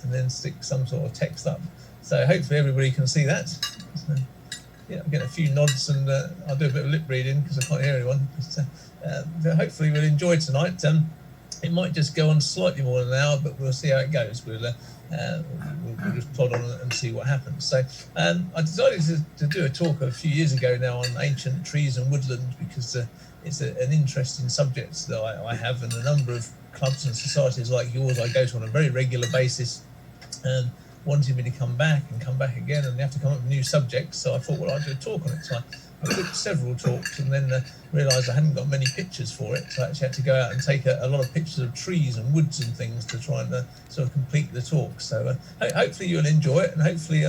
and then stick some sort of text up. So hopefully everybody can see that. So, yeah, I'm getting a few nods, and I'll do a bit of lip reading because I can't hear anyone. But hopefully we'll enjoy tonight. It might just go on slightly more than an hour, but we'll see how it goes. We'll just plod on and see what happens. So I decided to do a talk a few years ago now on ancient trees and woodland, because it's an interesting subject that I have, and a number of clubs and societies like yours I go to on a very regular basis, wanted me to come back again, and they have to come up with new subjects. So I thought, well, I'll do a talk on it. So I took several talks, and then realised I hadn't got many pictures for it. So I actually had to go out and take a lot of pictures of trees and woods and things to try and sort of complete the talk. So hopefully you'll enjoy it, and hopefully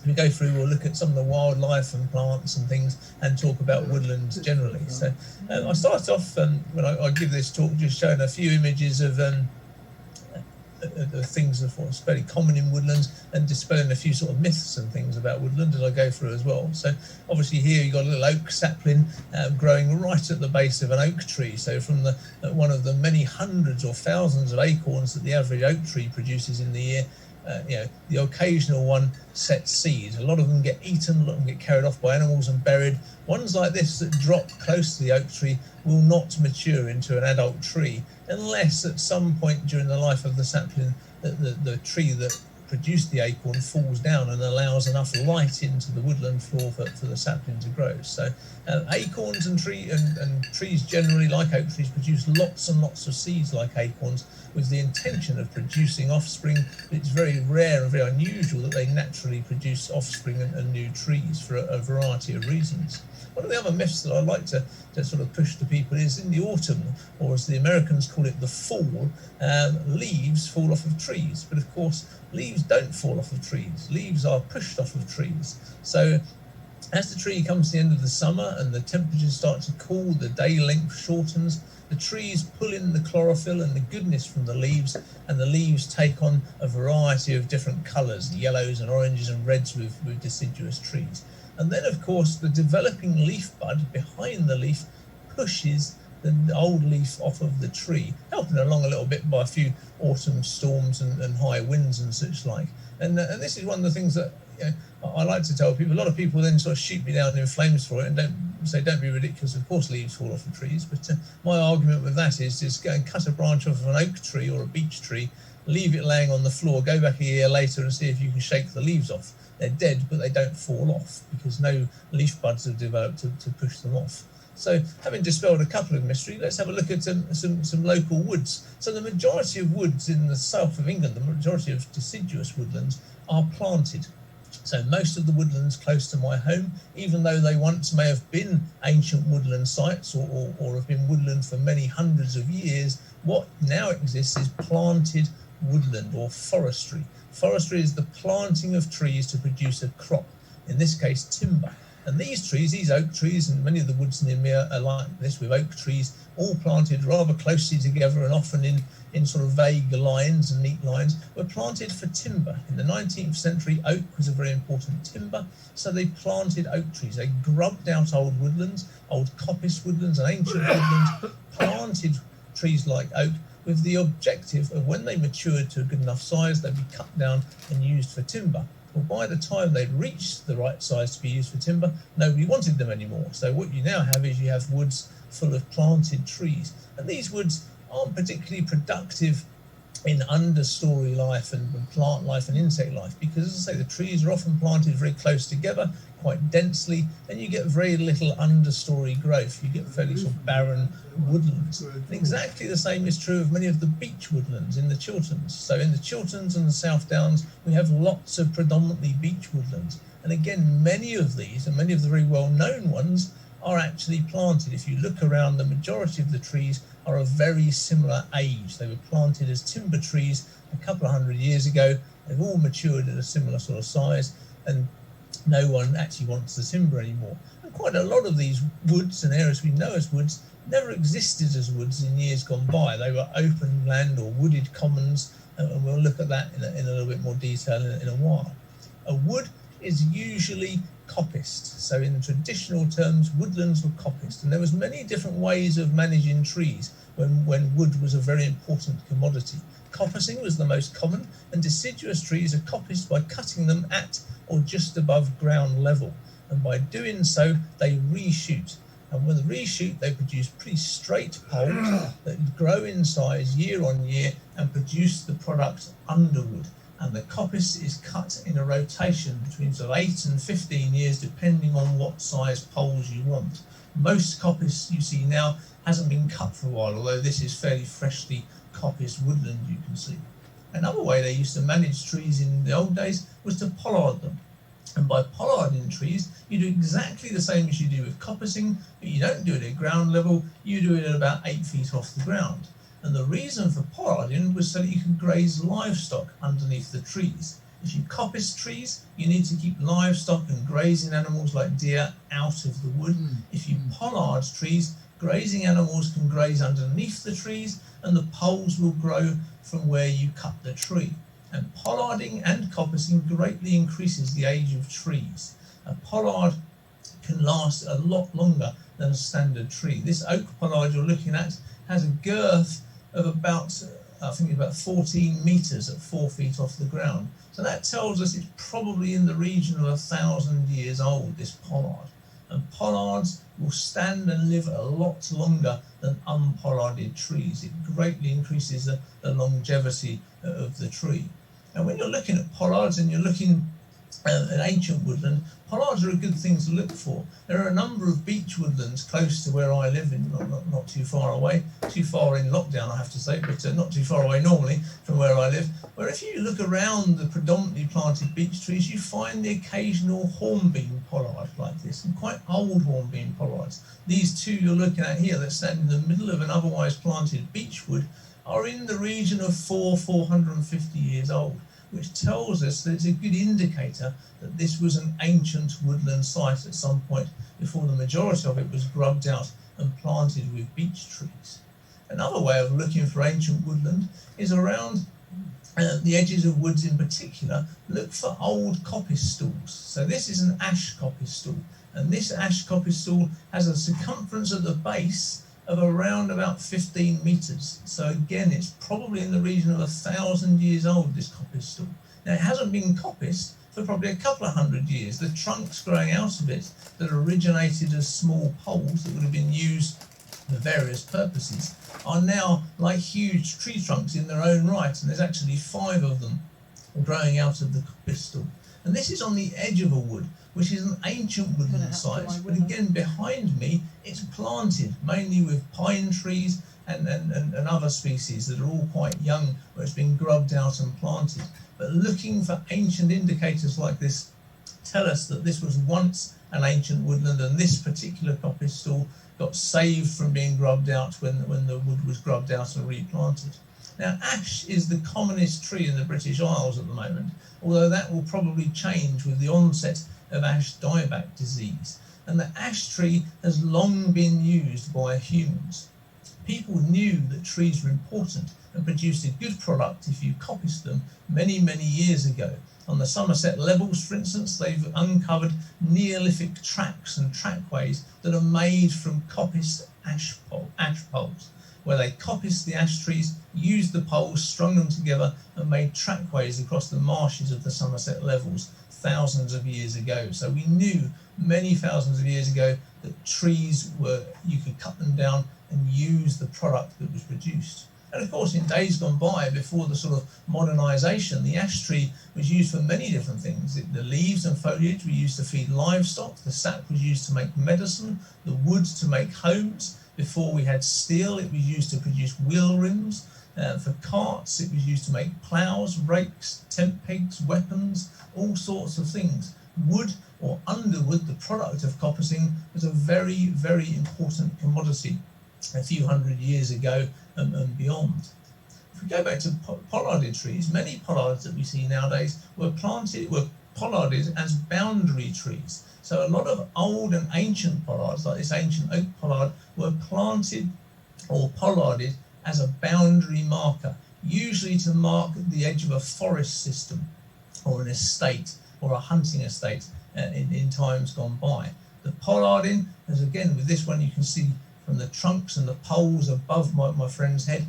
we go through, we'll look at some of the wildlife and plants and things, and talk about woodlands generally. So I start off when I give this talk just showing a few images of things that are fairly common in woodlands, and dispelling a few sort of myths and things about woodland as I go through as well. So obviously here you've got a little oak sapling growing right at the base of an oak tree. So from one of the many hundreds or thousands of acorns that the average oak tree produces in the year, the occasional one sets seeds. A lot of them get eaten, a lot of them get carried off by animals and buried. Ones like this that drop close to the oak tree will not mature into an adult tree unless at some point during the life of the sapling the tree that produced the acorn falls down and allows enough light into the woodland floor for the sapling to grow. So acorns and trees generally, like oak trees, produce lots and lots of seeds like acorns, with the intention of producing offspring. It's very rare and very unusual that they naturally produce offspring and new trees for a variety of reasons. One of the other myths that I like to sort of push to people is in the autumn, or as the Americans call it, the fall, leaves fall off of trees. But of course, leaves don't fall off of trees. Leaves are pushed off of trees. So as the tree comes to the end of the summer and the temperatures start to cool, the day length shortens, the trees pull in the chlorophyll and the goodness from the leaves, and the leaves take on a variety of different colours, yellows and oranges and reds with deciduous trees. And then, of course, the developing leaf bud behind the leaf pushes the old leaf off of the tree, helping along a little bit by a few autumn storms and high winds and such like. And this is one of the things that I like to tell people. A lot of people then sort of shoot me down in flames for it and don't be ridiculous. Of course, leaves fall off of trees. But my argument with that is just go and cut a branch off of an oak tree or a beech tree, leave it laying on the floor, go back a year later and see if you can shake the leaves off. They're dead, but they don't fall off because no leaf buds have developed to push them off. So having dispelled a couple of mysteries, let's have a look at some local woods. So the majority of woods in the south of England, the majority of deciduous woodlands, are planted. So most of the woodlands close to my home, even though they once may have been ancient woodland sites or have been woodland for many hundreds of years, what now exists is planted woodland or forestry. Forestry is the planting of trees to produce a crop, in this case timber. And these trees, these oak trees, and many of the woods near me are like this, with oak trees all planted rather closely together and often in sort of vague lines and neat lines, were planted for timber. In the 19th century, oak was a very important timber, so they planted oak trees. They grubbed out old woodlands, old coppice woodlands and ancient woodlands, planted trees like oak, with the objective of when they matured to a good enough size, they'd be cut down and used for timber. Well, by the time they'd reached the right size to be used for timber, nobody wanted them anymore. So what you now have is you have woods full of planted trees. And these woods aren't particularly productive in understory life and plant life and insect life, because, as I say, the trees are often planted very close together, quite densely, and you get very little understory growth. You get fairly sort of barren woodlands. And exactly the same is true of many of the beech woodlands in the Chilterns. So in the Chilterns and the South Downs, we have lots of predominantly beech woodlands. And again, many of these, and many of the very well-known ones, are actually planted. If you look around, the majority of the trees are of very similar age. They were planted as timber trees a couple of hundred years ago. They've all matured at a similar sort of size, and no one actually wants the timber anymore. And quite a lot of these woods and areas we know as woods never existed as woods in years gone by. They were open land or wooded commons, and we'll look at that in a little bit more detail in a while. A wood is usually coppiced. So in traditional terms, woodlands were coppiced, and there was many different ways of managing trees when wood was a very important commodity. Coppicing was the most common, and deciduous trees are coppiced by cutting them at or just above ground level. And by doing so, they reshoot. And when they reshoot, they produce pretty straight poles that grow in size year on year and produce the product underwood. And the coppice is cut in a rotation between sort of 8 and 15 years, depending on what size poles you want. Most coppice you see now hasn't been cut for a while, although this is fairly freshly coppiced woodland, you can see. Another way they used to manage trees in the old days was to pollard them. And by pollarding trees, you do exactly the same as you do with coppicing, but you don't do it at ground level, you do it at about 8 feet off the ground. And the reason for pollarding was so that you could graze livestock underneath the trees. If you coppice trees, you need to keep livestock and grazing animals like deer out of the wood. If you pollard trees, grazing animals can graze underneath the trees and the poles will grow from where you cut the tree. And pollarding and coppicing greatly increases the age of trees. A pollard can last a lot longer than a standard tree. This oak pollard you're looking at has a girth of about, I think about 14 metres at 4 feet off the ground. So that tells us it's probably in the region of 1,000 years old, this pollard. And pollards will stand and live a lot longer than unpollarded trees. It greatly increases the longevity of the tree. And when you're looking at pollards and you're looking at ancient woodland, pollards are a good thing to look for. There are a number of beech woodlands close to where I live, not too far away, too far in lockdown I have to say, but not too far away normally from where I live, where if you look around the predominantly planted beech trees, you find the occasional hornbeam pollard like this, and quite old hornbeam pollards. These two you're looking at here that stand in the middle of an otherwise planted beech wood are in the region of 450 years old, which tells us that it's a good indicator that this was an ancient woodland site at some point before the majority of it was grubbed out and planted with beech trees. Another way of looking for ancient woodland is around the edges of woods in particular. Look for old coppice stools. So this is an ash coppice stool, and this ash coppice stool has a circumference at the base of around about 15 metres. So again, it's probably in the region of 1,000 years old, this coppice stool. Now, it hasn't been coppiced for probably a couple of hundred years. The trunks growing out of it that originated as small poles that would have been used for various purposes are now like huge tree trunks in their own right, and there's actually 5 of them growing out of the coppice stool. And this is on the edge of a wood, which is an ancient woodland site. But again, behind me, it's planted mainly with pine trees and other species that are all quite young, where it's been grubbed out and planted. But looking for ancient indicators like this tell us that this was once an ancient woodland, and this particular coppice stool got saved from being grubbed out when the wood was grubbed out and replanted. Now, ash is the commonest tree in the British Isles at the moment, although that will probably change with the onset of ash dieback disease. And the ash tree has long been used by humans. People knew that trees were important and produced a good product if you coppiced them many, many years ago. On the Somerset Levels, for instance, they've uncovered Neolithic tracks and trackways that are made from coppiced ash poles, where they coppiced the ash trees, used the poles, strung them together, and made trackways across the marshes of the Somerset Levels thousands of years ago. So we knew many thousands of years ago that trees you could cut them down and use the product that was produced. And of course, in days gone by, before the sort of modernisation, the ash tree was used for many different things. The leaves and foliage were used to feed livestock, the sap was used to make medicine, the wood to make homes. Before we had steel, it was used to produce wheel rims. For carts, it was used to make ploughs, rakes, tent pegs, weapons, all sorts of things. Wood or underwood, the product of coppicing, was a very, very important commodity a few hundred years ago and beyond. If we go back to pollarded trees, many pollards that we see nowadays were pollarded as boundary trees. So a lot of old and ancient pollards, like this ancient oak pollard, were planted or pollarded as a boundary marker, usually to mark the edge of a forest system or an estate or a hunting estate in times gone by. The pollarding, as again with this one you can see from the trunks and the poles above my friend's head,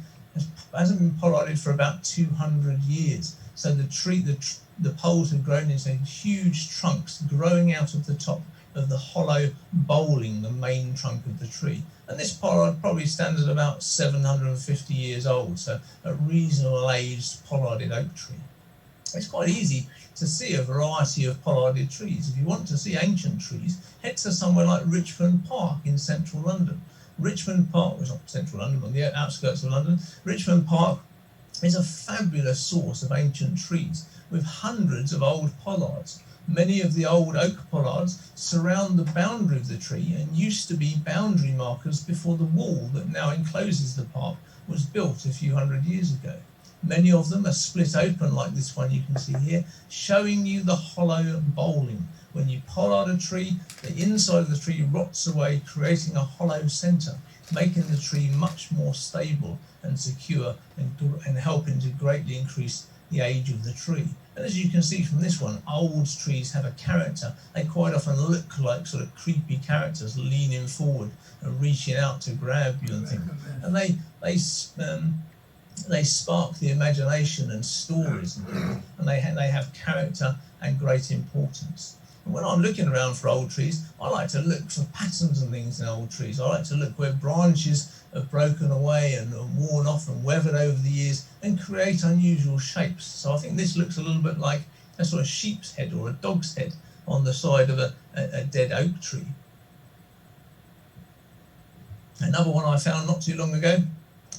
hasn't been pollarded for about 200 years. So the poles have grown into huge trunks growing out of the top of the hollow bowling, the main trunk of the tree. And this pollard probably stands at about 750 years old, so a reasonable aged pollarded oak tree. It's quite easy to see a variety of pollarded trees. If you want to see ancient trees, head to somewhere like Richmond Park in central London. Richmond Park, well, it's not central London, but on the outskirts of London, Richmond Park is a fabulous source of ancient trees with hundreds of old pollards. Many of the old oak pollards surround the boundary of the tree and used to be boundary markers before the wall that now encloses the park was built a few hundred years ago. Many of them are split open like this one you can see here, showing you the hollow bowling. When you pollard a tree, the inside of the tree rots away, creating a hollow centre, making the tree much more stable and secure and helping to greatly increase the age of the tree. And as you can see from this one, old trees have a character. They quite often look like sort of creepy characters leaning forward and reaching out to grab you and things. And they spark the imagination and stories, and they have character and great importance. And when I'm looking around for old trees, I like to look for patterns and things in old trees. I like to look where branches have broken away and worn off and weathered over the years and create unusual shapes. So I think this looks a little bit like a sort of sheep's head or a dog's head on the side of a dead oak tree. Another one I found not too long ago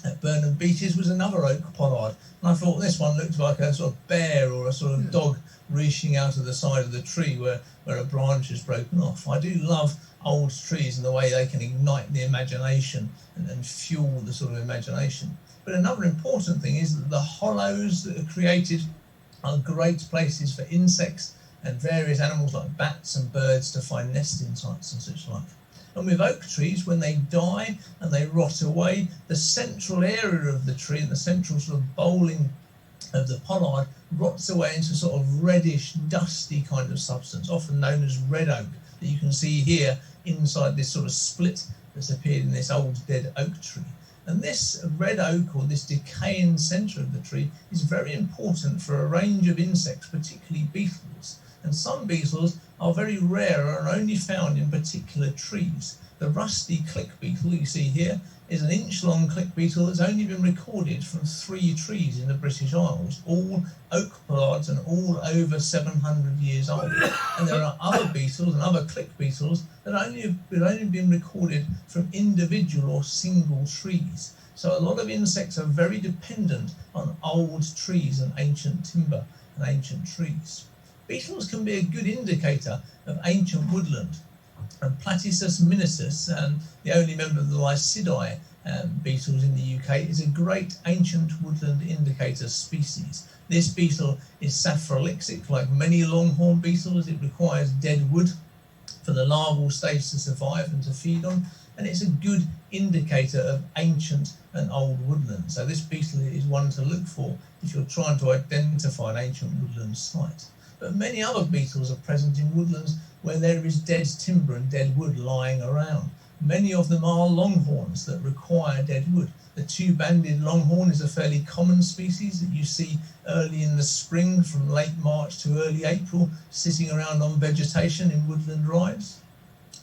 at Burnham Beeches was another oak pollard, and I thought this one looked like a sort of bear or a sort of dog reaching out of the side of the tree where a branch is broken off. I do love old trees and the way they can ignite the imagination and fuel the sort of imagination. But another important thing is that the hollows that are created are great places for insects and various animals like bats and birds to find nesting sites and such like. And with oak trees, when they die and they rot away, the central area of the tree and the central sort of bowling of the pollard rots away into sort of reddish, dusty kind of substance, often known as red oak, that you can see here inside this sort of split that's appeared in this old dead oak tree. And this red oak, or this decaying centre of the tree, is very important for a range of insects, particularly beetles. And some beetles are very rare and are only found in particular trees. The rusty click beetle you see here is an inch-long click beetle that's only been recorded from 3 trees in the British Isles, all oak pollards and all over 700 years old. And there are other beetles and other click beetles that have only been recorded from individual or single trees. So a lot of insects are very dependent on old trees and ancient timber and ancient trees. Beetles can be a good indicator of ancient woodland. And Platypus minitus, the only member of the Lycidae beetles in the UK, is a great ancient woodland indicator species. This beetle is saphrolixic, like many longhorn beetles. It requires dead wood for the larval stage to survive and to feed on, and it's a good indicator of ancient and old woodland. So this beetle is one to look for if you're trying to identify an ancient woodland site. But many other beetles are present in woodlands where there is dead timber and dead wood lying around. Many of them are longhorns that require dead wood. The two-banded longhorn is a fairly common species that you see early in the spring from late March to early April, sitting around on vegetation in woodland rides.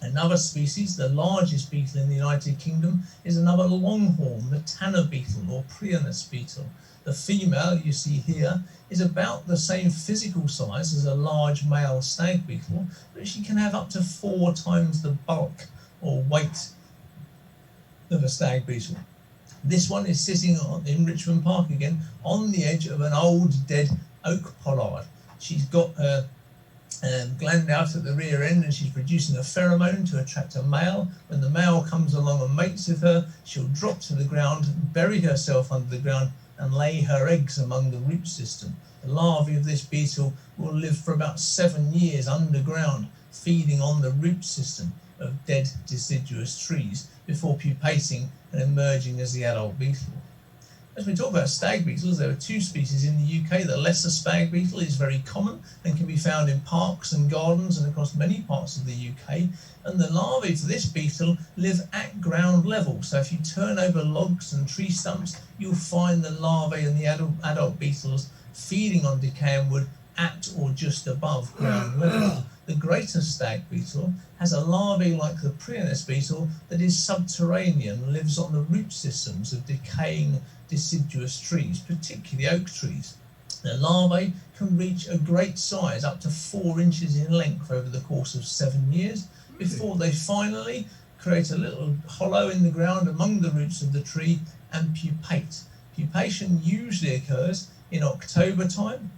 Another species, the largest beetle in the United Kingdom, is another longhorn, the tanner beetle or Prienus beetle. The female you see here is about the same physical size as a large male stag beetle, but she can have up to 4 times the bulk or weight of a stag beetle. This one is sitting in Richmond Park again on the edge of an old dead oak pollard. She's got her gland out at the rear end and she's producing a pheromone to attract a male. When the male comes along and mates with her, she'll drop to the ground, bury herself under the ground and lay her eggs among the root system. The larvae of this beetle will live for about 7 years underground, feeding on the root system of dead deciduous trees before pupating and emerging as the adult beetle. As we talk about stag beetles, there are two species in the UK. The lesser stag beetle is very common and can be found in parks and gardens and across many parts of the UK. And the larvae for this beetle live at ground level. So if you turn over logs and tree stumps, you'll find the larvae and the adult beetles feeding on decaying wood at or just above ground level. The greater stag beetle has a larvae like the Prionis beetle that is subterranean and lives on the root systems of decaying deciduous trees, particularly oak trees. The larvae can reach a great size, up to 4 inches in length over the course of 7 years, before they finally create a little hollow in the ground among the roots of the tree and pupate. Pupation usually occurs in October time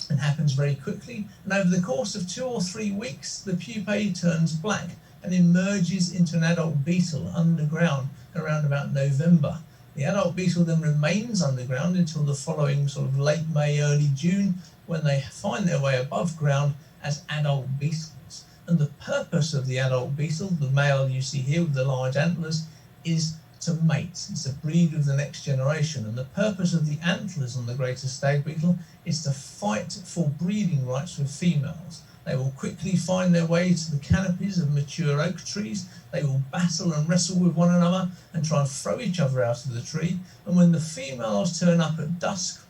and happens very quickly, and over the course of 2 or 3 weeks the pupae turns black and emerges into an adult beetle underground around about November. The adult beetle then remains underground until the following sort of late May, early June, when they find their way above ground as adult beetles. And the purpose of the adult beetle, the male you see here with the large antlers, is to mate. It's to breed with the next generation. And the purpose of the antlers on the greater stag beetle is to fight for breeding rights with females. They will quickly find their way to the canopies of mature oak trees. They will battle and wrestle with one another and try and throw each other out of the tree. And when the females turn up at dusk,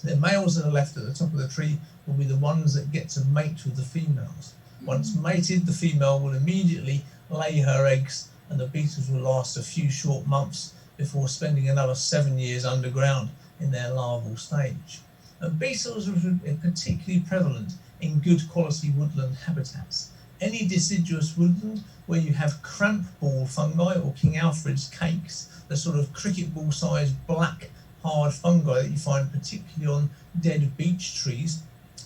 the males that are left at the top of the tree will be the ones that get to mate with the females. Once mated, the female will immediately lay her eggs, and the beetles will last a few short months before spending another 7 years underground in their larval stage. And beetles are particularly prevalent in good quality woodland habitats. Any deciduous woodland where you have cramp ball fungi or King Alfred's cakes, the sort of cricket ball sized black hard fungi that you find particularly on dead beech trees,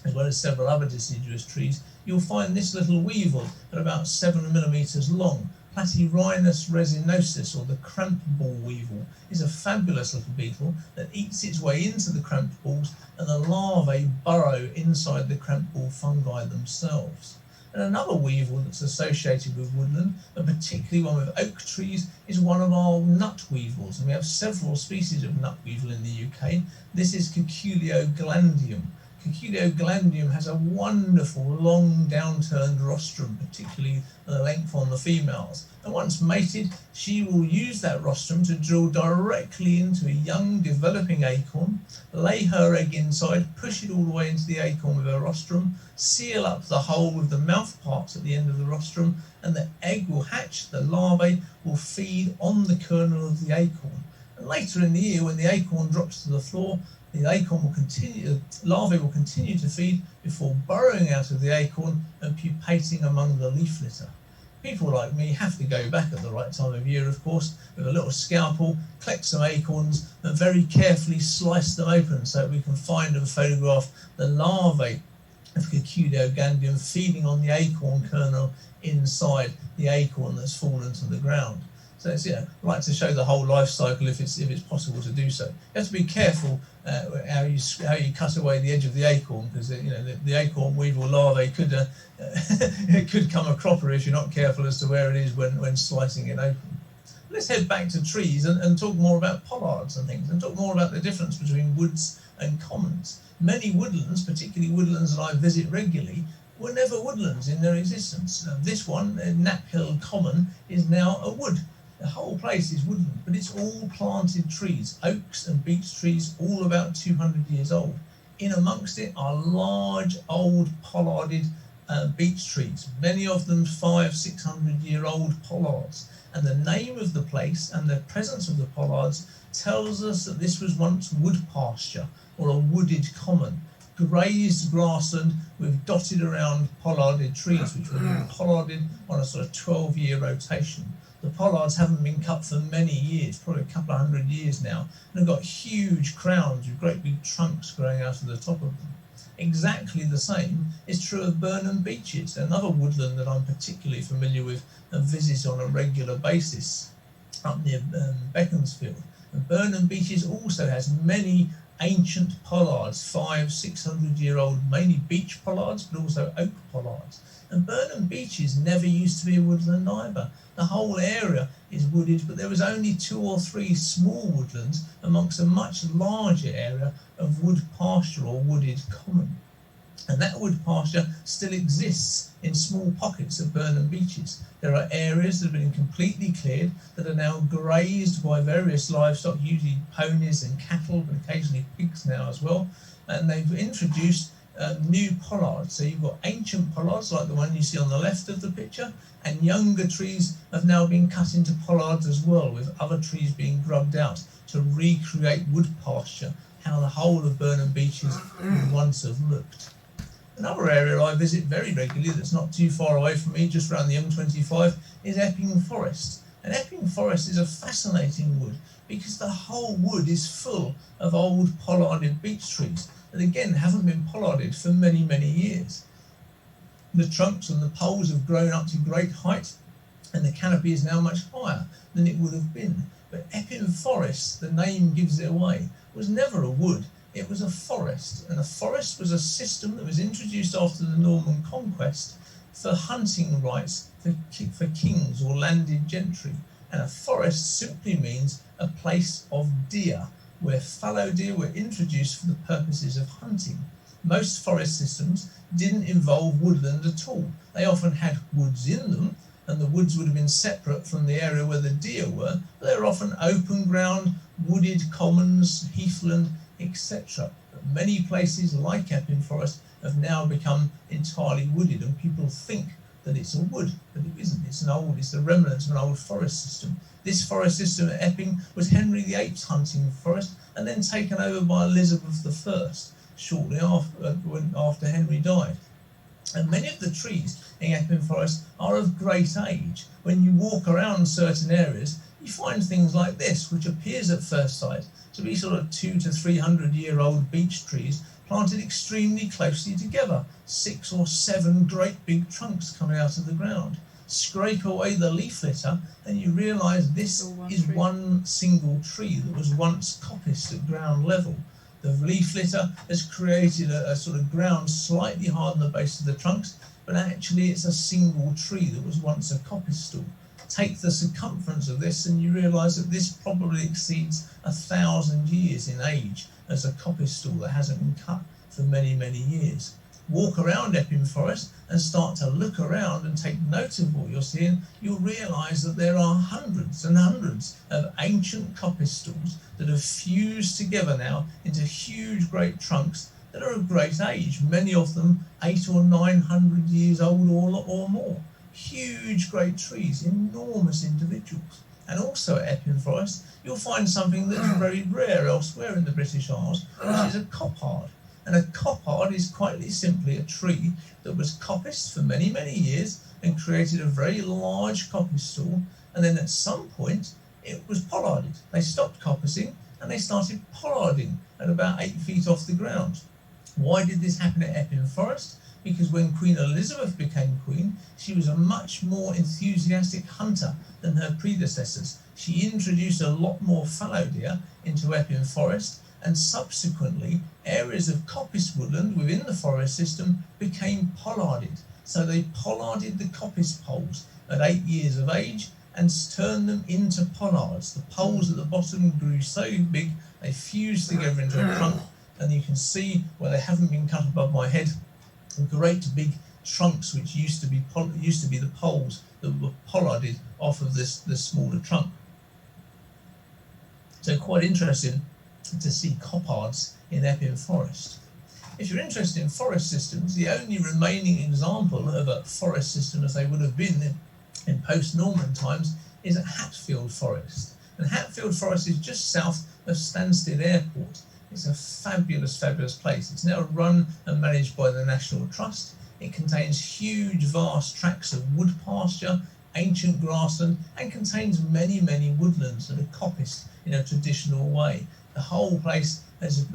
as well as several other deciduous trees, you'll find this little weevil at about 7 millimeters long. Platyrhinus resinosus, or the cramp ball weevil, is a fabulous little beetle that eats its way into the cramp balls, and the larvae burrow inside the cramp ball fungi themselves. And another weevil that's associated with woodland, and particularly one with oak trees, is one of our nut weevils. And we have several species of nut weevil in the UK. This is Cuculeoglandium. Cuculeoglandium has a wonderful long downturned rostrum, particularly the length on the females. And once mated, she will use that rostrum to drill directly into a young developing acorn, lay her egg inside, push it all the way into the acorn with her rostrum, seal up the hole with the mouth parts at the end of the rostrum, and the egg will hatch. The larvae will feed on the kernel of the acorn. And later in the year, when the acorn drops to the floor, the larvae will continue to feed before burrowing out of the acorn and pupating among the leaf litter. People like me have to go back at the right time of year, of course, with a little scalpel, collect some acorns and very carefully slice them open so that we can find and photograph the larvae of Cuculeoglandium feeding on the acorn kernel inside the acorn that's fallen to the ground. So it's, I like to show the whole life cycle if it's possible to do so. You have to be careful how you cut away the edge of the acorn, because the acorn weevil larvae could it could come a cropper if you're not careful as to where it is when slicing it open. Let's head back to trees and talk more about pollards and things, and talk more about the difference between woods and commons. Many woodlands, particularly woodlands that I visit regularly, were never woodlands in their existence. This one, Knaphill Common, is now a wood. The whole place is woodland, but it's all planted trees, oaks and beech trees, all about 200 years old. In amongst it are large, old, pollarded beech trees, many of them 500-600-year-old pollards. And the name of the place and the presence of the pollards tells us that this was once wood pasture, or a wooded common, grazed grassland with dotted around pollarded trees, which were pollarded on a sort of 12-year rotation. The pollards haven't been cut for many years, probably a couple of 100 years now, and have got huge crowns with great big trunks growing out of the top of them. Exactly the same is true of Burnham beeches, another woodland that I'm particularly familiar with and visit on a regular basis up near Beaconsfield. And Burnham beeches also has many ancient pollards, 500-600-year-old, mainly beech pollards, but also oak pollards. And Burnham Beeches never used to be a woodland either. The whole area is wooded, but there was only 2 or 3 small woodlands amongst a much larger area of wood pasture or wooded common. And that wood pasture still exists in small pockets of Burnham Beeches. There are areas that have been completely cleared that are now grazed by various livestock, usually ponies and cattle, but occasionally pigs now as well. And they've introduced new pollards. So you've got ancient pollards like the one you see on the left of the picture, and younger trees have now been cut into pollards as well, with other trees being grubbed out to recreate wood pasture, how the whole of Burnham Beeches would once have looked. Another area I visit very regularly that's not too far away from me, just around the M25, is Epping Forest. And Epping Forest is a fascinating wood because the whole wood is full of old pollarded beech trees that again haven't been pollarded for many, many years. The trunks and the poles have grown up to great height and the canopy is now much higher than it would have been. But Epping Forest, the name gives it away, was never a wood. It was a forest, and a forest was a system that was introduced after the Norman conquest for hunting rights for kings or landed gentry. And a forest simply means a place of deer, where fallow deer were introduced for the purposes of hunting. Most forest systems didn't involve woodland at all. They often had woods in them, and the woods would have been separate from the area where the deer were, but they were often open ground, wooded commons, heathland, etc. But many places like Epping Forest have now become entirely wooded, and people think that it's a wood, but it isn't. It's the remnants of an old forest system. This forest system at Epping was Henry VIII's hunting forest, and then taken over by Elizabeth I shortly after Henry died. And many of the trees in Epping Forest are of great age. When you walk around certain areas, you find things like this, which appears at first sight to be sort of 200 to 300-year-old beech trees planted extremely closely together, 6 or 7 great big trunks coming out of the ground. Scrape away the leaf litter and you realise this is one single tree that was once coppiced at ground level. The leaf litter has created a sort of ground slightly higher than the base of the trunks, but actually it's a single tree that was once a coppice stool. Take the circumference of this and you realise that this probably exceeds 1,000 years in age as a coppice stool that hasn't been cut for many, many years. Walk around Epping Forest and start to look around and take note of what you're seeing, you'll realise that there are hundreds and hundreds of ancient coppice stools that have fused together now into huge great trunks that are of great age, many of them 800 or 900 years old or more. Huge great trees, enormous individuals. And also at Epping Forest, you'll find something that's very rare elsewhere in the British Isles, which is a coppard. And a coppard is quite simply a tree that was coppiced for many, many years and created a very large coppice stool. And then at some point, it was pollarded. They stopped coppicing and they started pollarding at about 8 feet off the ground. Why did this happen at Epping Forest? Because when Queen Elizabeth became queen, she was a much more enthusiastic hunter than her predecessors. She introduced a lot more fallow deer into Epping Forest, and subsequently areas of coppice woodland within the forest system became pollarded. So they pollarded the coppice poles at 8 years of age and turned them into pollards. The poles at the bottom grew so big they fused together into a trunk, and you can see where they haven't been cut above my head, great big trunks which used to be the poles that were pollarded off of this smaller trunk. So quite interesting to see coppards in Epping Forest. If you're interested in forest systems, the only remaining example of a forest system as they would have been in post-Norman times is at Hatfield Forest. And Hatfield Forest is just south of Stansted Airport. It's a fabulous, fabulous place. It's now run and managed by the National Trust. It contains huge, vast tracts of wood pasture, ancient grassland, and contains many, many woodlands that are coppiced in a traditional way. The whole place has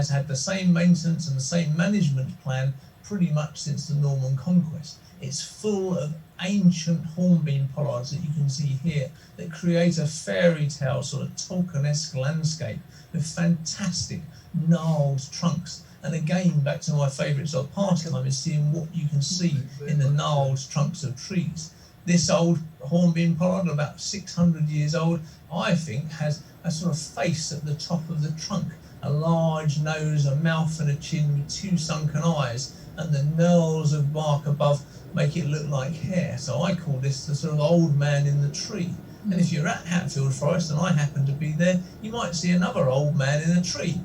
had the same maintenance and the same management plan pretty much since the Norman conquest. It's full of ancient hornbeam pollards that you can see here that create a fairy tale sort of Tolkien-esque landscape with fantastic gnarled trunks. And again, back to my favourite sort of pastime is seeing what you can see in the gnarled trunks of trees. This old hornbeam pollard, about 600 years old, I think has a sort of face at the top of the trunk, a large nose, a mouth and a chin with two sunken eyes, and the knurls of bark above make it look like hair. So I call this the sort of old man in the tree. And if you're at Hatfield Forest, and I happen to be there, you might see another old man in a tree,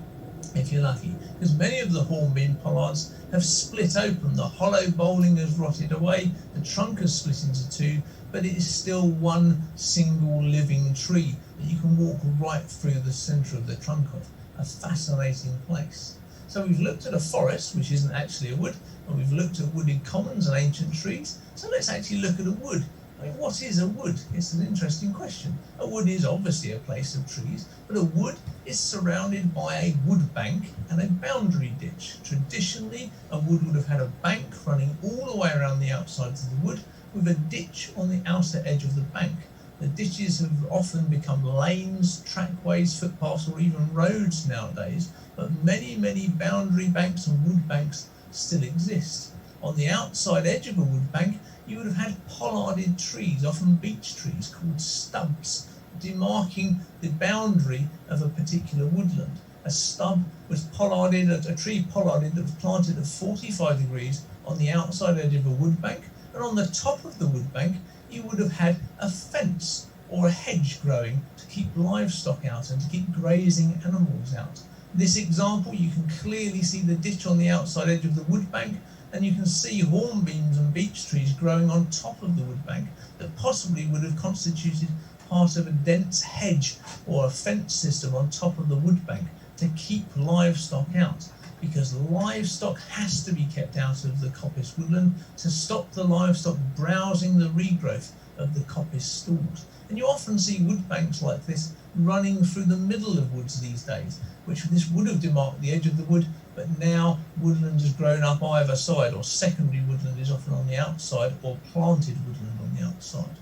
if you're lucky, because many of the hornbeam pollards have split open. The hollow boling has rotted away, the trunk has split into two, but it is still one single living tree that you can walk right through the centre of the trunk of. A fascinating place. So we've looked at a forest, which isn't actually a wood, and we've looked at wooded commons and ancient trees. So let's actually look at a wood. I mean, what is a wood? It's an interesting question. A wood is obviously a place of trees, but a wood is surrounded by a wood bank and a boundary ditch. Traditionally, a wood would have had a bank running all the way around the outsides of the wood with a ditch on the outer edge of the bank. The ditches have often become lanes, trackways, footpaths, or even roads nowadays, but many, many boundary banks and wood banks still exist. On the outside edge of a wood bank, you would have had pollarded trees, often beech trees called stubs, demarking the boundary of a particular woodland. A stub was pollarded, a tree pollarded that was planted at 45 degrees on the outside edge of a wood bank, and on the top of the wood bank you would have had a fence or a hedge growing to keep livestock out and to keep grazing animals out. This example, you can clearly see the ditch on the outside edge of the wood bank, and you can see hornbeams and beech trees growing on top of the wood bank that possibly would have constituted part of a dense hedge or a fence system on top of the wood bank to keep livestock out, because livestock has to be kept out of the coppice woodland to stop the livestock browsing the regrowth of the coppice stalls. And you often see wood banks like this running through the middle of woods these days, which this would have demarked the edge of the wood, but now woodland has grown up either side, or secondary woodland is often on the outside, or planted woodland on the outside.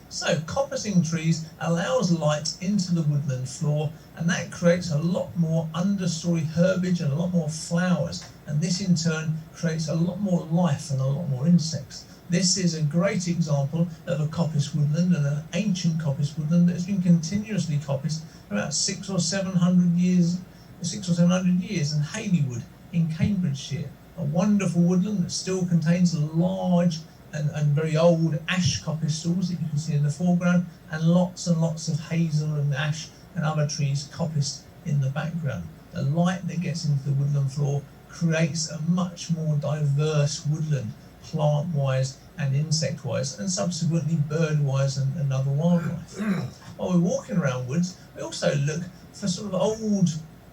So coppicing trees allows light into the woodland floor, and that creates a lot more understory herbage and a lot more flowers, and this in turn creates a lot more life and a lot more insects. This is a great example of a coppice woodland, and an ancient coppice woodland that has been continuously coppiced for about 600 or 700 years in Hayleywood in Cambridgeshire. A wonderful woodland that still contains large and very old ash coppice stalls that you can see in the foreground, and lots of hazel and ash and other trees coppiced in the background. The light that gets into the woodland floor creates a much more diverse woodland, plant-wise and insect-wise, and subsequently bird-wise and other wildlife. While we're walking around woods, we also look for sort of old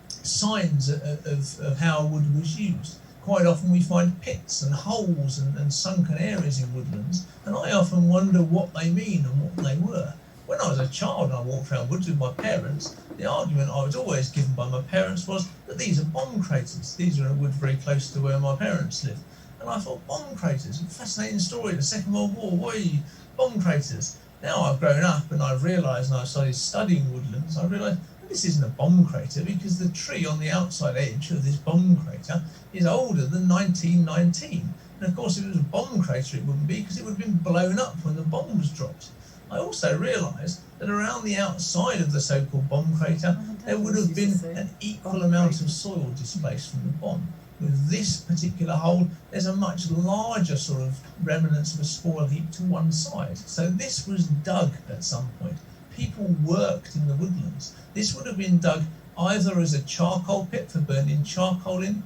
signs of how wood was used. Quite often we find pits and holes and sunken areas in woodlands, and I often wonder what they mean and what they were. When I was a child and I walked around woods with my parents, the argument I was always given by my parents was that these are bomb craters. These are in a wood very close to where my parents lived. And I thought, bomb craters, a fascinating story, the Second World War, bomb craters. Now I've grown up and I've realised, and I've started studying woodlands, I realised this isn't a bomb crater, because the tree on the outside edge of this bomb crater is older than 1919. And of course, if it was a bomb crater, it wouldn't be, because it would have been blown up when the bomb was dropped. I also realised that around the outside of the so-called bomb crater, there would have been an equal amount of soil displaced from the bomb. With this particular hole, there's a much larger sort of remnants of a spoil heap to one side. So this was dug at some point. People worked in the woodlands. This would have been dug either as a charcoal pit for burning charcoal in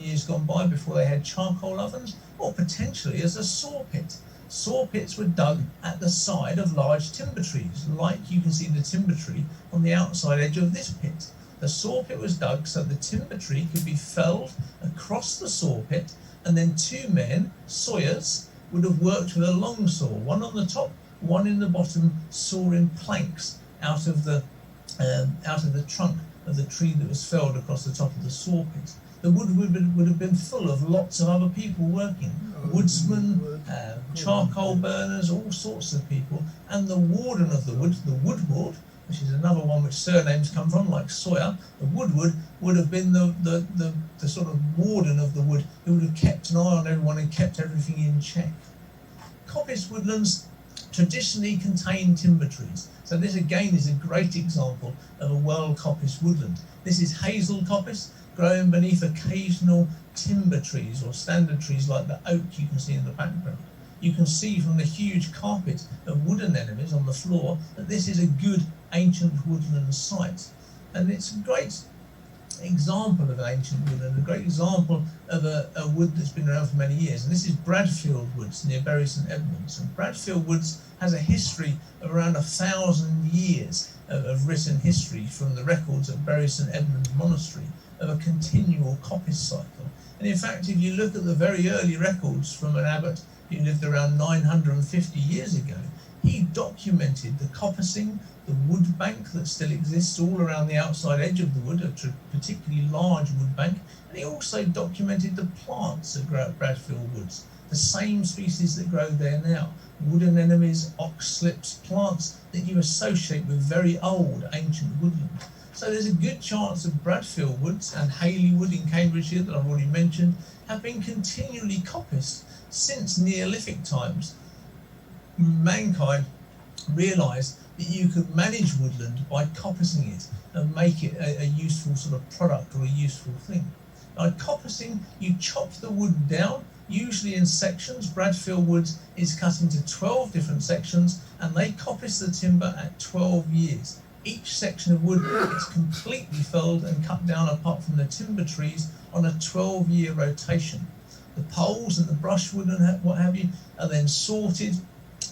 years gone by before they had charcoal ovens, or potentially as a saw pit. Saw pits were dug at the side of large timber trees, like you can see the timber tree on the outside edge of this pit. The saw pit was dug so the timber tree could be felled across the saw pit, and then two men, sawyers, would have worked with a long saw, one on the top, one in the bottom, sawing planks out of the out of the trunk of the tree that was felled across the top of the saw pit. The wood would have been full of lots of other people working, woodsmen, charcoal burners, all sorts of people, and the warden of the wood, the woodward, which is another one which surnames come from, like Sawyer. The woodward would have been the sort of warden of the wood, who would have kept an eye on everyone and kept everything in check. Coppice woodlands traditionally contain timber trees. So this again is a great example of a well coppice woodland. This is hazel coppice growing beneath occasional timber trees or standard trees like the oak you can see in the background. You can see from the huge carpet of wooden anemones on the floor that this is a good ancient woodland site. And it's a great example of an ancient woodland, a great example of a wood that's been around for many years. And this is Bradfield Woods near Bury St Edmunds. And Bradfield Woods has a history of around 1,000 years of written history from the records at Bury St Edmunds Monastery of a continual coppice cycle. And in fact, if you look at the very early records from an abbot who lived around 950 years ago, he documented the coppicing, the wood bank that still exists all around the outside edge of the wood, a particularly large wood bank, and he also documented the plants that grow at Bradfield Woods, the same species that grow there now, wood anemones, ox slips, plants that you associate with very old ancient woodland. So there's a good chance that Bradfield Woods and Hayley Wood in Cambridgeshire that I've already mentioned have been continually coppiced since Neolithic times. Mankind realised that you could manage woodland by coppicing it and make it a useful sort of product or a useful thing. By coppicing, you chop the wood down, usually in sections. Bradfield Woods is cut into 12 different sections, and they coppice the timber at 12 years. Each section of wood is completely felled and cut down apart from the timber trees on a 12-year rotation. The poles and the brushwood and what have you are then sorted,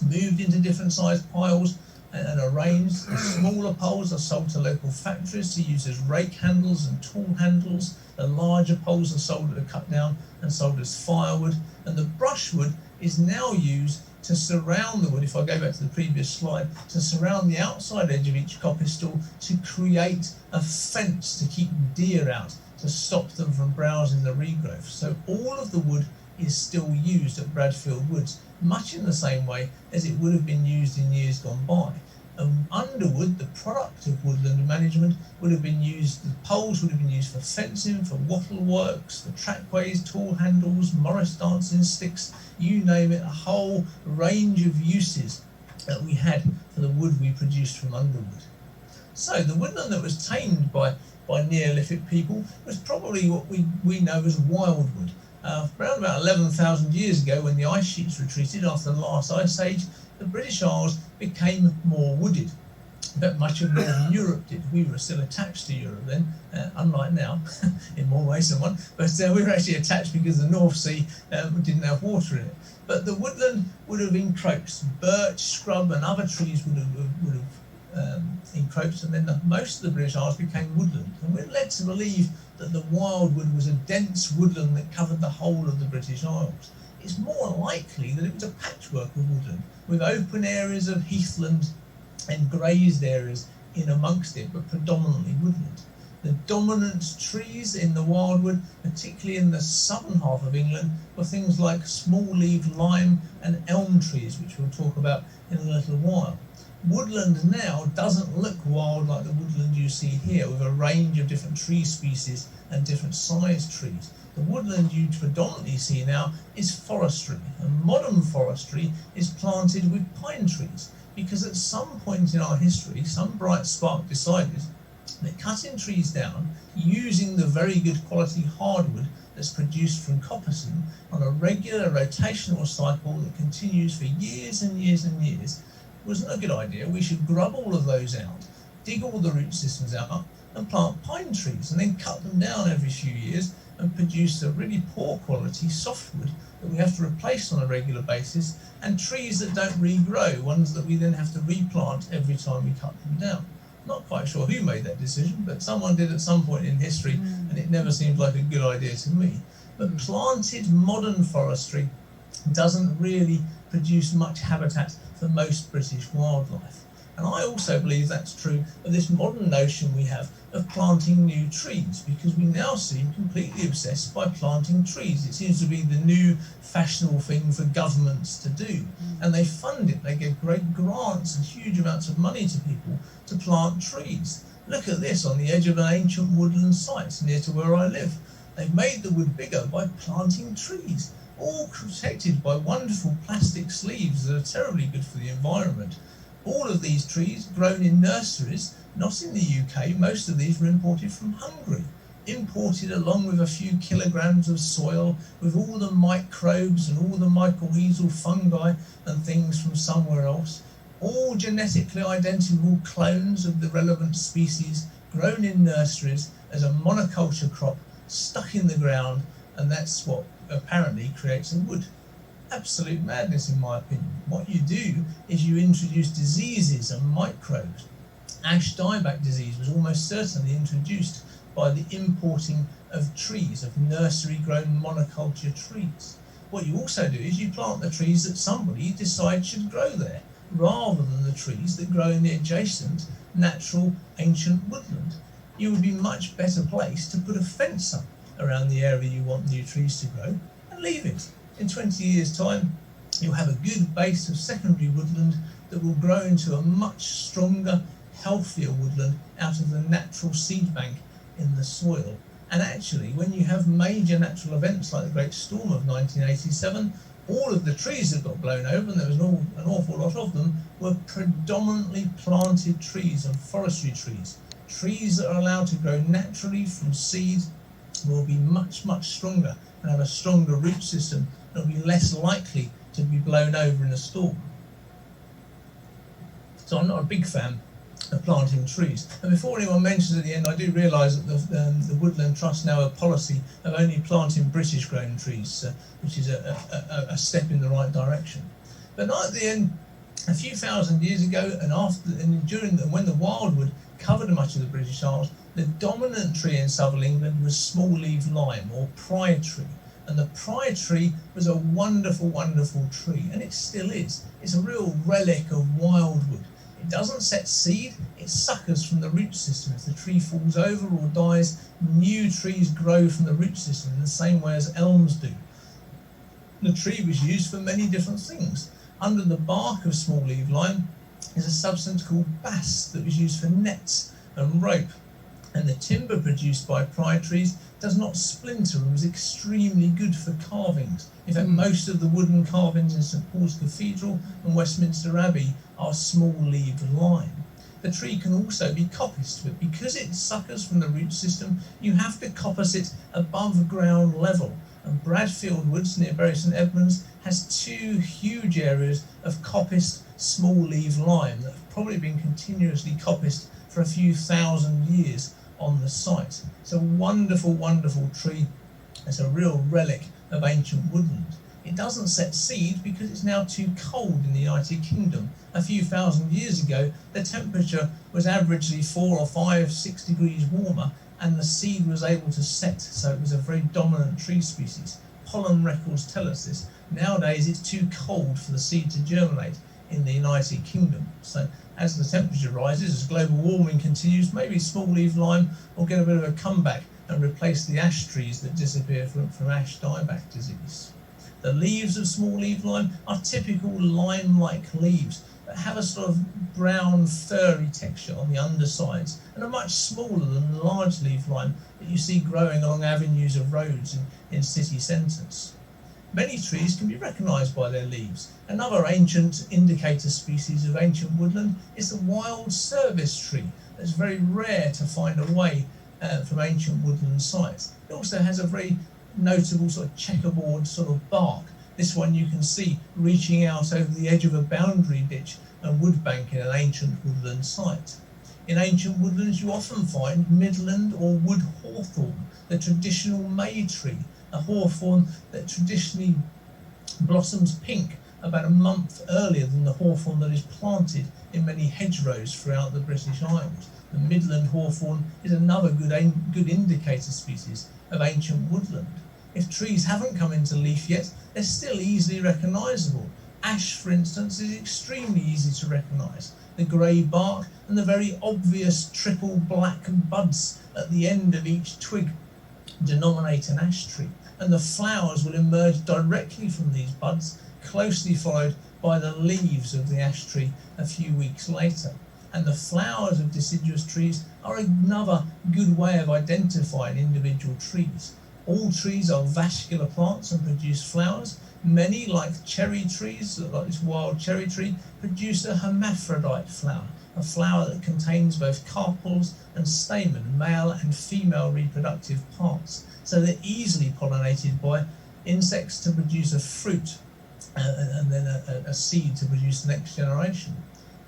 moved into different sized piles and arranged. The smaller poles are sold to local factories to use as rake handles and tool handles. The larger poles are sold at a cut down and sold as firewood. And the brushwood is now used to surround the wood, if I go back to the previous slide, to surround the outside edge of each coppice stall to create a fence to keep deer out, to stop them from browsing the regrowth. So all of the wood is still used at Bradfield Woods, much in the same way as it would have been used in years gone by. Underwood, the product of woodland management, would have been used, the poles would have been used for fencing, for wattle works, for trackways, tool handles, Morris dancing sticks, you name it, a whole range of uses that we had for the wood we produced from underwood. So the woodland that was tamed by Neolithic people was probably what we know as wildwood. Around about 11,000 years ago, when the ice sheets retreated after the last ice age, the British Isles became more wooded. But much of Northern Europe did. We were still attached to Europe then, unlike now, in more ways than one. But we were actually attached because the North Sea didn't have water in it. But the woodland would have encroached. Birch, scrub, and other trees would have encroached, and then most of the British Isles became woodland. And we're led to believe that the wildwood was a dense woodland that covered the whole of the British Isles. It's more likely that it was a patchwork of woodland, with open areas of heathland and grazed areas in amongst it, but predominantly woodland. The dominant trees in the wildwood, particularly in the southern half of England, were things like small-leaved lime and elm trees, which we'll talk about in a little while. Woodland now doesn't look wild like the woodland you see here, with a range of different tree species and different sized trees. The woodland you predominantly see now is forestry, and modern forestry is planted with pine trees, because at some point in our history, some bright spark decided that cutting trees down, using the very good quality hardwood that's produced from coppicing on a regular rotational cycle that continues for years and years and years, wasn't a good idea. We should grub all of those out, dig all the root systems out, and plant pine trees, and then cut them down every few years and produce a really poor quality softwood that we have to replace on a regular basis, and trees that don't regrow, ones that we then have to replant every time we cut them down. Not quite sure who made that decision, but someone did at some point in history, and it never seemed like a good idea to me. But planted modern forestry doesn't really produce much habitat for most British wildlife. And I also believe that's true of this modern notion we have of planting new trees, because we now seem completely obsessed by planting trees. It seems to be the new fashionable thing for governments to do. And they fund it. They give great grants and huge amounts of money to people to plant trees. Look at this on the edge of an ancient woodland site near to where I live. They've made the wood bigger by planting trees, all protected by wonderful plastic sleeves that are terribly good for the environment. All of these trees grown in nurseries, not in the UK. Most of these were imported from Hungary, imported along with a few kilograms of soil, with all the microbes and all the mycorrhizal fungi and things from somewhere else, all genetically identical clones of the relevant species grown in nurseries as a monoculture crop stuck in the ground, and that's what apparently creates a wood. Absolute madness, in my opinion. What you do is you introduce diseases and microbes. Ash dieback disease was almost certainly introduced by the importing of trees, of nursery-grown monoculture trees. What you also do is you plant the trees that somebody decides should grow there, rather than the trees that grow in the adjacent natural ancient woodland. You would be much better placed to put a fence up around the area you want new trees to grow and leave it. In 20 years' time, you'll have a good base of secondary woodland that will grow into a much stronger, healthier woodland out of the natural seed bank in the soil. And actually, when you have major natural events like the Great Storm of 1987, all of the trees that got blown over, and there was an awful lot of them, were predominantly planted trees and forestry trees. Trees that are allowed to grow naturally from seed will be much, much stronger and have a stronger root system and will be less likely to be blown over in a storm. So I'm not a big fan of planting trees. And before anyone mentions at the end, I do realise that the Woodland Trust now have a policy of only planting British grown trees, which is a step in the right direction. But not at the end, a few thousand years ago, when the wildwood covered much of the British Isles, the dominant tree in southern England was small-leaved lime, or pride tree. And the pride tree was a wonderful, wonderful tree, and it still is. It's a real relic of wildwood. It doesn't set seed, it suckers from the root system. If the tree falls over or dies, new trees grow from the root system in the same way as elms do. The tree was used for many different things. Under the bark of small-leaved lime is a substance called bast that was used for nets and rope. And the timber produced by pride trees does not splinter and was extremely good for carvings. In fact, most of the wooden carvings in St Paul's Cathedral and Westminster Abbey are small-leaved lime. The tree can also be coppiced, but because it suckers from the root system, you have to coppice it above ground level. And Bradfield Woods near Bury St Edmunds has two huge areas of coppiced small-leaved lime that have probably been continuously coppiced for a few thousand years on the site. It's a wonderful, wonderful tree. It's a real relic of ancient woodland. It doesn't set seed because it's now too cold in the United Kingdom. A few thousand years ago, the temperature was averagely 4 or 5, 6 degrees warmer, and the seed was able to set, so it was a very dominant tree species. Pollen records tell us this. Nowadays, it's too cold for the seed to germinate in the United Kingdom. So as the temperature rises, as global warming continues, maybe small-leaved lime will get a bit of a comeback and replace the ash trees that disappear from ash dieback disease. The leaves of small-leaved lime are typical lime-like leaves that have a sort of brown, furry texture on the undersides and are much smaller than the large-leaved lime that you see growing along avenues of roads in city centres. Many trees can be recognised by their leaves. Another ancient indicator species of ancient woodland is the wild service tree. That's very rare to find away from ancient woodland sites. It also has a very notable sort of checkerboard sort of bark. This one you can see reaching out over the edge of a boundary ditch and wood bank in an ancient woodland site. In ancient woodlands you often find midland or wood hawthorn, the traditional May tree, a hawthorn that traditionally blossoms pink about a month earlier than the hawthorn that is planted in many hedgerows throughout the British Isles. The midland hawthorn is another good indicator species of ancient woodland. If trees haven't come into leaf yet, they're still easily recognisable. Ash, for instance, is extremely easy to recognise. The grey bark and the very obvious triple black buds at the end of each twig denominate an ash tree, and the flowers will emerge directly from these buds, closely followed by the leaves of the ash tree a few weeks later. And the flowers of deciduous trees are another good way of identifying individual trees. All trees are vascular plants and produce flowers. Many, like cherry trees, like this wild cherry tree, produce a hermaphrodite flower, a flower that contains both carpels and stamen, male and female reproductive parts. So they're easily pollinated by insects to produce a fruit and then a seed to produce the next generation.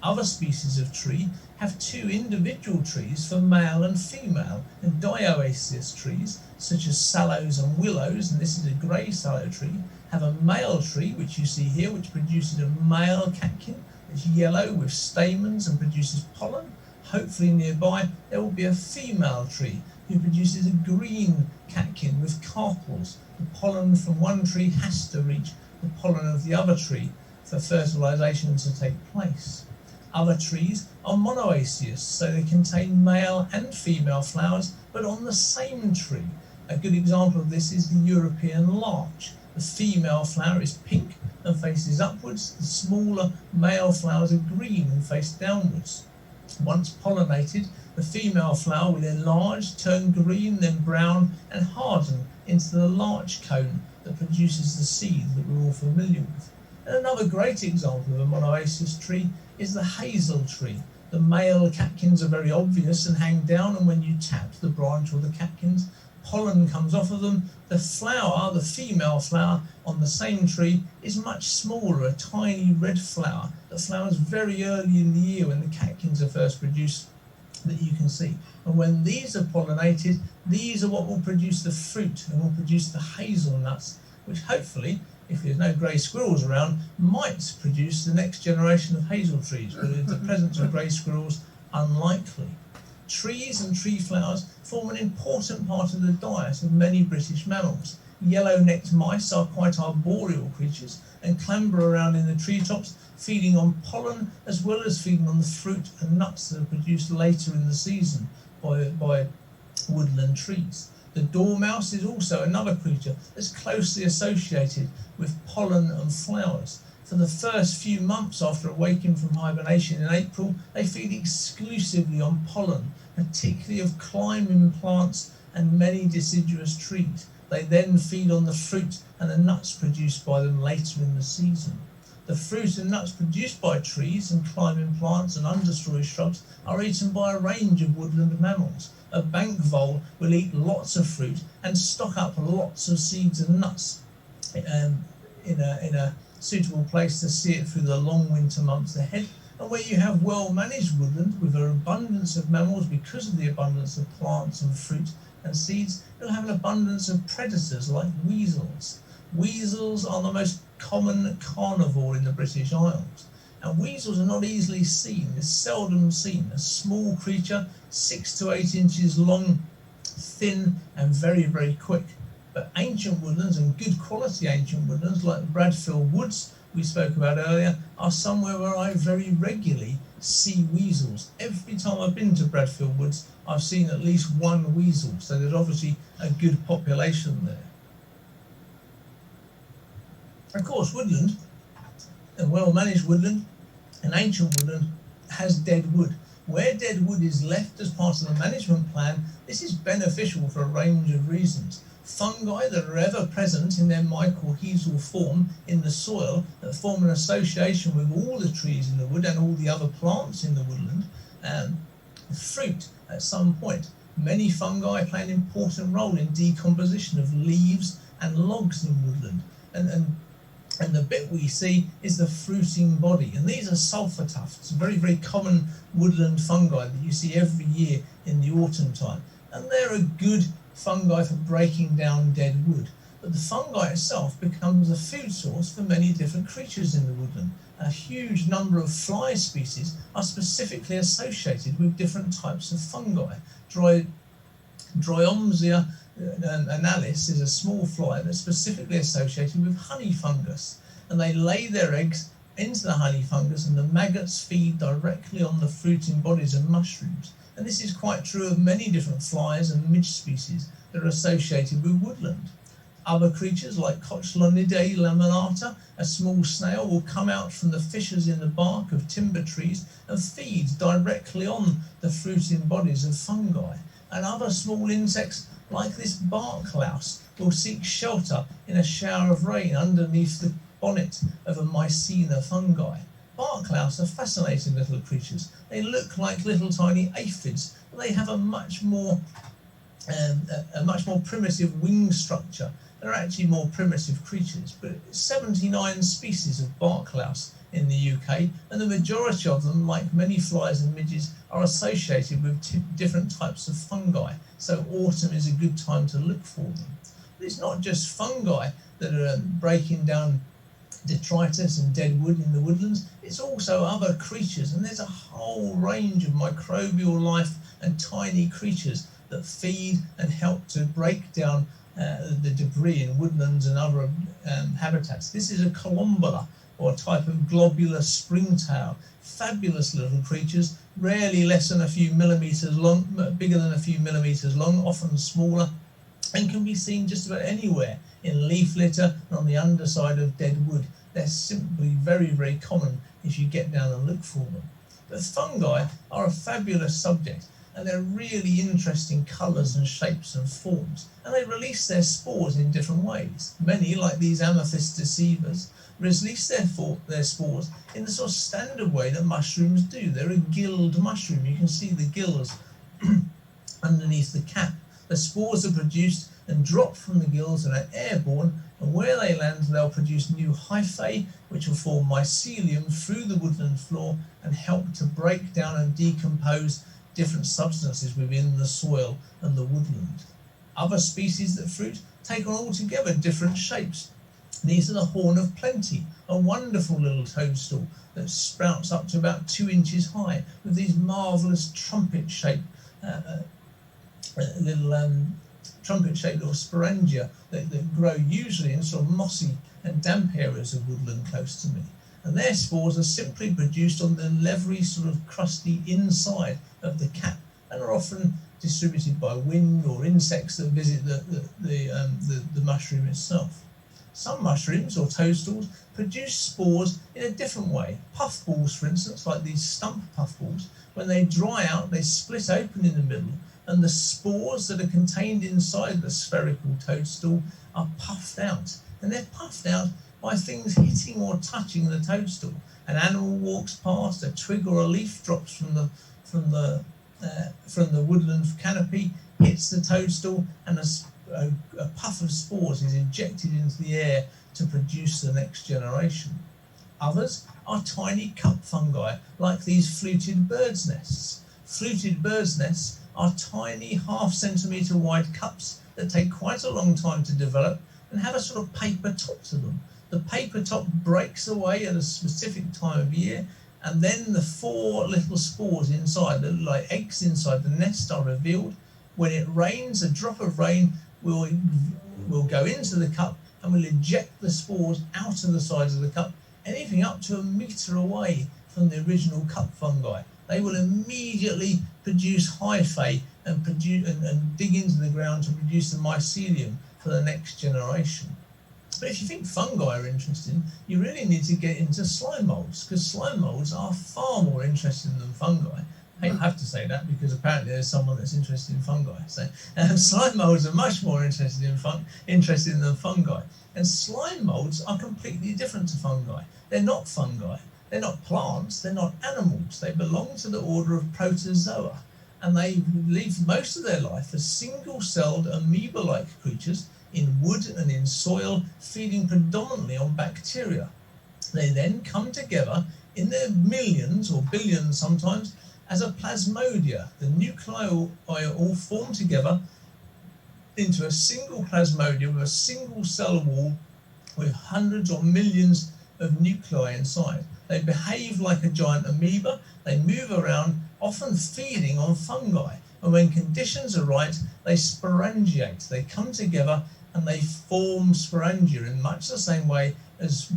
Other species of tree have two individual trees for male and female, and dioecious trees, such as sallows and willows, and this is a grey sallow tree, have a male tree, which you see here, which produces a male catkin. It's yellow with stamens and produces pollen. Hopefully nearby there will be a female tree who produces a green catkin with carpels. The pollen from one tree has to reach the pollen of the other tree for fertilization to take place. Other trees are monoecious, so they contain male and female flowers, but on the same tree. A good example of this is the European larch. The female flower is pink and faces upwards. The smaller male flowers are green and face downwards. Once pollinated, the female flower will enlarge, turn green, then brown, and harden into the larch cone that produces the seed that we're all familiar with. And another great example of a monoecious tree is the hazel tree. The male catkins are very obvious and hang down, and when you tap the branch or the catkins, pollen comes off of them. The flower, the female flower on the same tree, is much smaller, a tiny red flower that flowers very early in the year when the catkins are first produced, that you can see. And when these are pollinated, these are what will produce the fruit and will produce the hazelnuts, which hopefully, if there's no grey squirrels around, might produce the next generation of hazel trees, but in the presence of grey squirrels, unlikely. Trees and tree flowers form an important part of the diet of many British mammals. Yellow-necked mice are quite arboreal creatures and clamber around in the treetops, feeding on pollen as well as feeding on the fruit and nuts that are produced later in the season by woodland trees. The dormouse is also another creature that's closely associated with pollen and flowers. For the first few months after awakening from hibernation in April, they feed exclusively on pollen, particularly of climbing plants and many deciduous trees. They then feed on the fruit and the nuts produced by them later in the season. The fruit and nuts produced by trees and climbing plants and understory shrubs are eaten by a range of woodland mammals. A bank vole will eat lots of fruit and stock up lots of seeds and nuts in a suitable place to see it through the long winter months ahead. And where you have well-managed woodland with an abundance of mammals because of the abundance of plants and fruit and seeds, you'll have an abundance of predators like weasels. Weasels are the most common carnivore in the British Isles. And weasels are not easily seen, they're seldom seen. A small creature, 6 to 8 inches long, thin and very, very quick. But ancient woodlands, and good quality ancient woodlands like Bradfield Woods we spoke about earlier, are somewhere where I very regularly see weasels. Every time I've been to Bradfield Woods, I've seen at least one weasel, so there's obviously a good population there. Of course, woodland, a well-managed woodland, an ancient woodland, has dead wood. Where dead wood is left as part of the management plan, this is beneficial for a range of reasons. Fungi that are ever present in their mycorrhizal form in the soil that form an association with all the trees in the wood and all the other plants in the woodland, fruit at some point. Many fungi play an important role in decomposition of leaves and logs in woodland. And the bit we see is the fruiting body. And these are sulphur tufts, very, very common woodland fungi that you see every year in the autumn time. And they're a good fungi for breaking down dead wood. But the fungi itself becomes a food source for many different creatures in the woodland. A huge number of fly species are specifically associated with different types of fungi. Dryomsia analis is a small fly that's specifically associated with honey fungus. and they lay their eggs into the honey fungus, and the maggots feed directly on the fruiting bodies of mushrooms. And this is quite true of many different flies and midge species that are associated with woodland. Other creatures like Cochlonidae laminata, a small snail, will come out from the fissures in the bark of timber trees and feed directly on the fruiting bodies of fungi. And other small insects like this bark louse will seek shelter in a shower of rain underneath the bonnet of a mycena fungi. Bark louse are fascinating little creatures. They look like little tiny aphids, but they have a much more primitive wing structure. They're actually more primitive creatures, but 79 species of bark louse in the UK, and the majority of them, like many flies and midges, are associated with different types of fungi. So autumn is a good time to look for them. But it's not just fungi that are breaking down detritus and dead wood in the woodlands, it's also other creatures, and there's a whole range of microbial life and tiny creatures that feed and help to break down the debris in woodlands and other habitats. This is a columbola, or a type of globular springtail. Fabulous little creatures, rarely less than a few millimeters long, bigger than a few millimeters long, often smaller, and can be seen just about anywhere in leaf litter and on the underside of dead wood. They're simply very, very common if you get down and look for them. But fungi are a fabulous subject, and they're really interesting colours and shapes and forms, and they release their spores in different ways. Many, like these amethyst deceivers, release their spores in the sort of standard way that mushrooms do. They're a gilled mushroom. You can see the gills underneath the cap. The spores are produced and dropped from the gills and are airborne, and where they land they'll produce new hyphae, which will form mycelium through the woodland floor and help to break down and decompose different substances within the soil and the woodland. Other species that fruit take on altogether different shapes. These are the horn of plenty, a wonderful little toadstool that sprouts up to about 2 inches high with these marvellous trumpet-shaped little sporangia that grow usually in sort of mossy and damp areas of woodland close to me. And their spores are simply produced on the leathery, sort of crusty inside of the cap, and are often distributed by wind or insects that visit the mushroom itself. Some mushrooms or toadstools produce spores in a different way. Puffballs, for instance, like these stump puffballs, when they dry out, they split open in the middle, and the spores that are contained inside the spherical toadstool are puffed out. And they're puffed out by things hitting or touching the toadstool. An animal walks past, a twig or a leaf drops from the woodland canopy, hits the toadstool, and a puff of spores is injected into the air to produce the next generation. Others are tiny cup fungi, like these fluted bird's nests. Fluted bird's nests are tiny half-centimetre wide cups that take quite a long time to develop and have a sort of paper top to them. The paper top breaks away at a specific time of year, and then the 4 little spores inside, that look like eggs inside the nest, are revealed. When it rains, a drop of rain will go into the cup and will eject the spores out of the sides of the cup, anything up to 1 metre away from the original cup fungi. They will immediately produce hyphae and dig into the ground to produce the mycelium for the next generation. But if you think fungi are interesting, you really need to get into slime moulds, because slime moulds are far more interesting than fungi. I have to say that because apparently there's someone that's interested in fungi. So slime moulds are much more interested than fungi. And slime moulds are completely different to fungi. They're not fungi. They're not plants. They're not animals. They belong to the order of protozoa, and they live most of their life as single-celled amoeba-like creatures in wood and in soil, feeding predominantly on bacteria. They then come together in their millions or billions sometimes as a plasmodia. The nuclei all form together into a single plasmodia with a single cell wall with hundreds or millions of nuclei inside. They behave like a giant amoeba. They move around, often feeding on fungi. And when conditions are right, they sporangiate. They come together and they form sporangia in much the same way as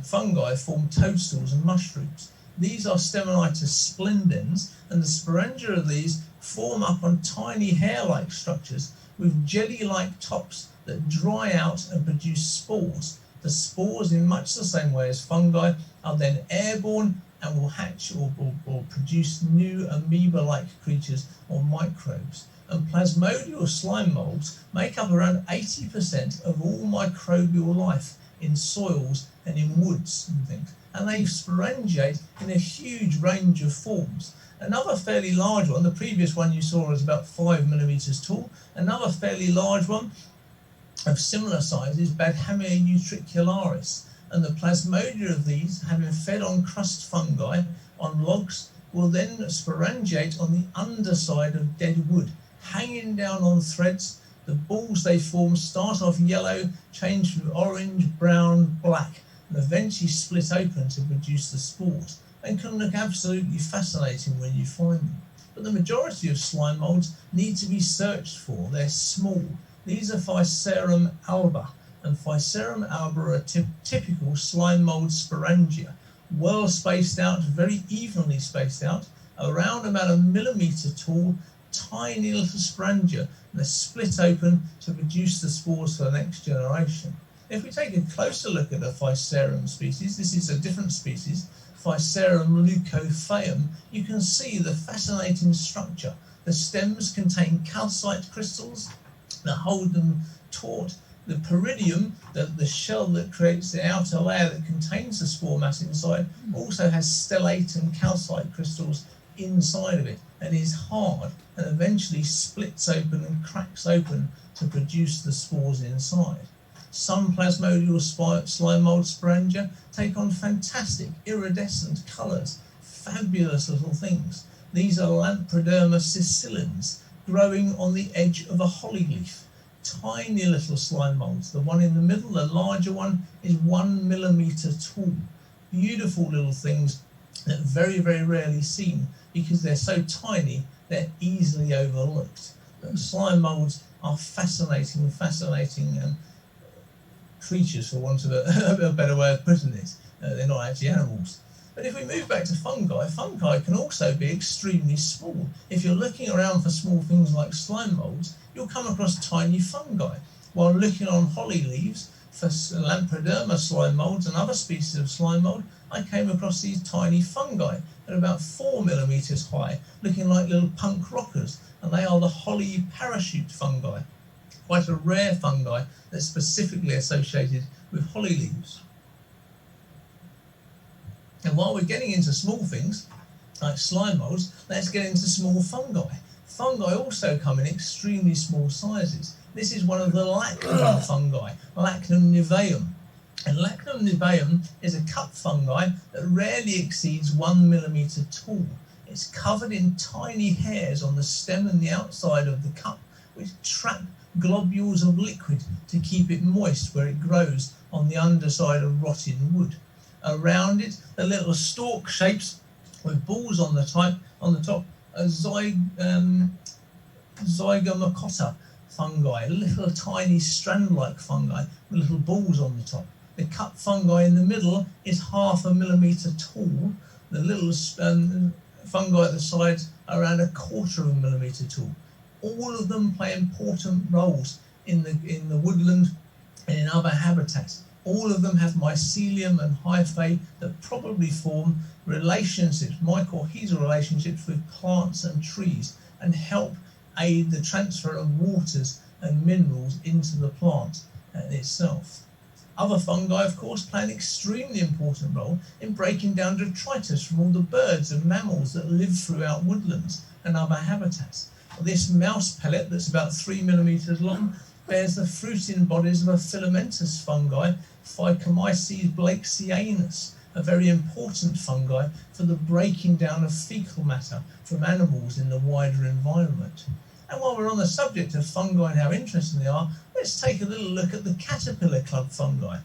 fungi form toadstools and mushrooms. These are Stemonitis splendens, and the sporangia of these form up on tiny hair-like structures with jelly-like tops that dry out and produce spores. The spores, in much the same way as fungi, are then airborne and will hatch or produce new amoeba-like creatures or microbes. And plasmodial slime molds make up around 80% of all microbial life in soils and in woods and things. And they sporangiate in a huge range of forms. Another fairly large one, the previous one you saw was about 5 millimeters tall. Another fairly large one of similar size is Badhamia utricularis. And the plasmodia of these, having fed on crust fungi on logs, will then sporangiate on the underside of dead wood, hanging down on threads. The balls they form start off yellow, change to orange, brown, black, and eventually split open to produce the spores, and can look absolutely fascinating when you find them. But the majority of slime molds need to be searched for. They're small. These are Physarum alba, and Physarum alba are typical slime mold sporangia, well spaced out, very evenly spaced out, around about 1 millimeter tall, tiny little sporangia, and they're split open to produce the spores for the next generation. If we take a closer look at a Physarum species, this is a different species, Physarum leucophaeum, you can see the fascinating structure. The stems contain calcite crystals that hold them taut. The peridium, the shell that creates the outer layer that contains the spore mass inside, also has stellate and calcite crystals inside of it, and is hard and eventually splits open and cracks open to produce the spores inside. Some plasmodial slime mold sporangia take on fantastic iridescent colours, fabulous little things. These are Lamproderma sicillans, growing on the edge of a holly leaf. Tiny little slime molds. The one in the middle, the larger one, is 1 millimeter tall. Beautiful little things that very, very rarely seen because they're so tiny, they're easily overlooked. But slime molds are fascinating creatures, for want of a better way of putting it. They're not actually animals. But if we move back to fungi, fungi can also be extremely small. If you're looking around for small things like slime molds, you'll come across tiny fungi. While looking on holly leaves for Lamproderma slime molds and other species of slime mold, I came across these tiny fungi at about 4 millimeters high, looking like little punk rockers, and they are the holly parachute fungi, quite a rare fungi that's specifically associated with holly leaves. And while we're getting into small things, like slime molds, let's get into small fungi. Fungi also come in extremely small sizes. This is one of the lachnum fungi, Lachnum niveum. And Lachnum niveum is a cup fungi that rarely exceeds 1 millimeter tall. It's covered in tiny hairs on the stem and the outside of the cup, which trap globules of liquid to keep it moist where it grows on the underside of rotting wood. Around it, the little stalk shapes with balls on the top are Zygomacotta fungi, little tiny strand-like fungi with little balls on the top. The cup fungi in the middle is 0.5 millimeter tall. The little fungi at the sides are around 0.25 millimeter tall. All of them play important roles in the woodland and in other habitats. All of them have mycelium and hyphae that probably form relationships, mycorrhizal relationships with plants and trees, and help aid the transfer of waters and minerals into the plant itself. Other fungi, of course, play an extremely important role in breaking down detritus from all the birds and mammals that live throughout woodlands and other habitats. This mouse pellet, that's about 3 millimeters long, bears the fruiting bodies of a filamentous fungi, Phycomyces blakesianus, a very important fungi for the breaking down of fecal matter from animals in the wider environment. And while we're on the subject of fungi and how interesting they are, let's take a little look at the caterpillar club fungi.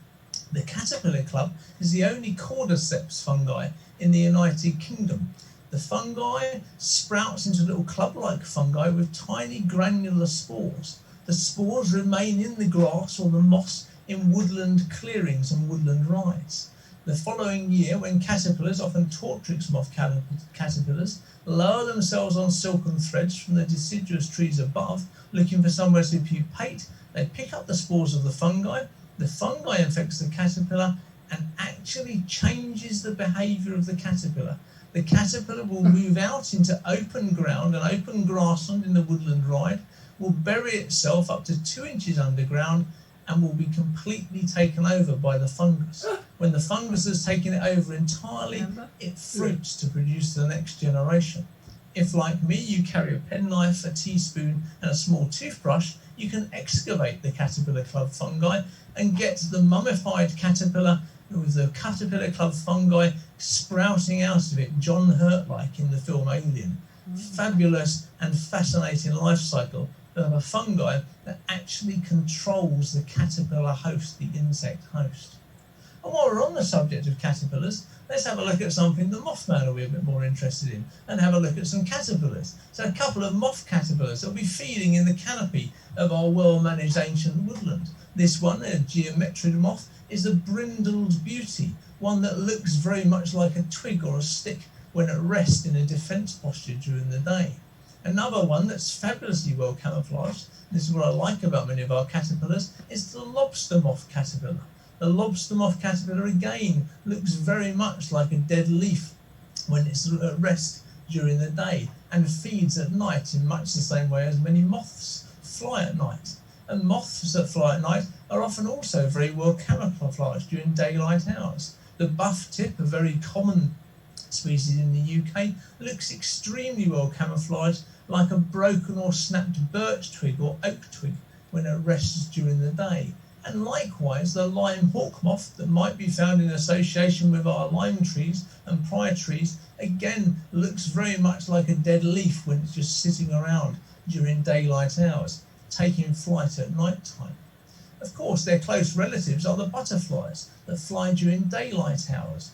The caterpillar club is the only cordyceps fungi in the United Kingdom. The fungi sprouts into little club-like fungi with tiny granular spores. The spores remain in the grass or the moss in woodland clearings and woodland rides. The following year, when caterpillars, often tortrix moth caterpillars, lower themselves on silken threads from the deciduous trees above, looking for somewhere to pupate, they pick up the spores of the fungi. The fungi infects the caterpillar and actually changes the behaviour of the caterpillar. The caterpillar will move out into open ground and open grassland in the woodland ride, will bury itself up to 2 inches underground and will be completely taken over by the fungus. When the fungus has taken it over entirely, it fruits to produce the next generation. If, like me, you carry a penknife, a teaspoon and a small toothbrush, you can excavate the caterpillar club fungi and get the mummified caterpillar with the caterpillar club fungi sprouting out of it, John Hurt-like in the film Alien. Fabulous and fascinating life cycle of a fungi that actually controls the caterpillar host, the insect host. And while we're on the subject of caterpillars, let's have a look at something the Mothman will be a bit more interested in and have a look at some caterpillars. So a couple of moth caterpillars that will be feeding in the canopy of our well-managed ancient woodland. This one, a geometrid moth, is a brindled beauty, one that looks very much like a twig or a stick when at rest in a defence posture during the day. Another one that's fabulously well camouflaged, this is what I like about many of our caterpillars, is the lobster moth caterpillar. The lobster moth caterpillar again looks very much like a dead leaf when it's at rest during the day and feeds at night in much the same way as many moths fly at night. And moths that fly at night are often also very well camouflaged during daylight hours. The buff tip, a very common species in the UK, looks extremely well camouflaged like a broken or snapped birch twig or oak twig when it rests during the day. And likewise, the lime hawk moth that might be found in association with our lime trees and pry trees again looks very much like a dead leaf when it's just sitting around during daylight hours, taking flight at night time. Of course, their close relatives are the butterflies that fly during daylight hours.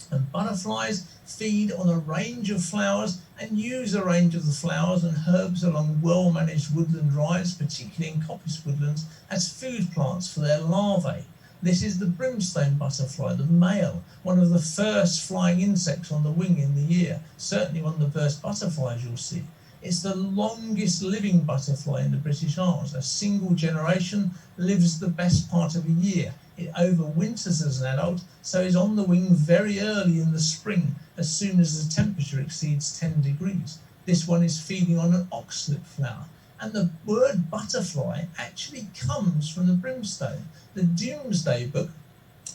And butterflies feed on a range of flowers and use a range of the flowers and herbs along well-managed woodland rides, particularly in coppice woodlands, as food plants for their larvae. This is the brimstone butterfly, the male, one of the first flying insects on the wing in the year, certainly one of the first butterflies you'll see. It's the longest living butterfly in the British Isles. A single generation lives the best part of a year. It overwinters as an adult, so is on the wing very early in the spring, as soon as the temperature exceeds 10 degrees. This one is feeding on an oxlip flower. And the word butterfly actually comes from the brimstone. The Domesday Book,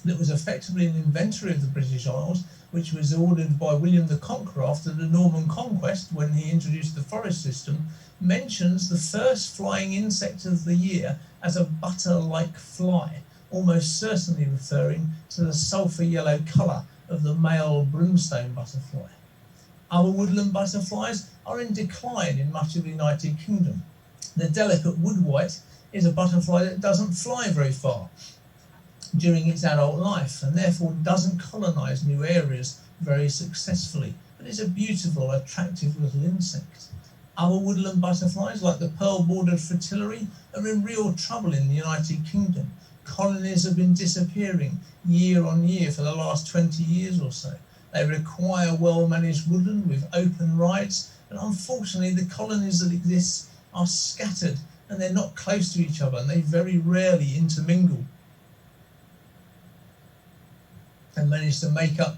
that was effectively an inventory of the British Isles, which was ordered by William the Conqueror after the Norman Conquest when he introduced the forest system, mentions the first flying insect of the year as a butter-like fly, almost certainly referring to the sulphur yellow colour of the male brimstone butterfly. Other woodland butterflies are in decline in much of the United Kingdom. The delicate woodwhite is a butterfly that doesn't fly very far during its adult life and therefore doesn't colonise new areas very successfully, but is a beautiful, attractive little insect. Other woodland butterflies, like the pearl-bordered fritillary, are in real trouble in the United Kingdom. Colonies have been disappearing year on year for the last 20 years or so. They require well-managed woodland with open rides, and unfortunately the colonies that exist are scattered and they're not close to each other and they very rarely intermingle and manage to make up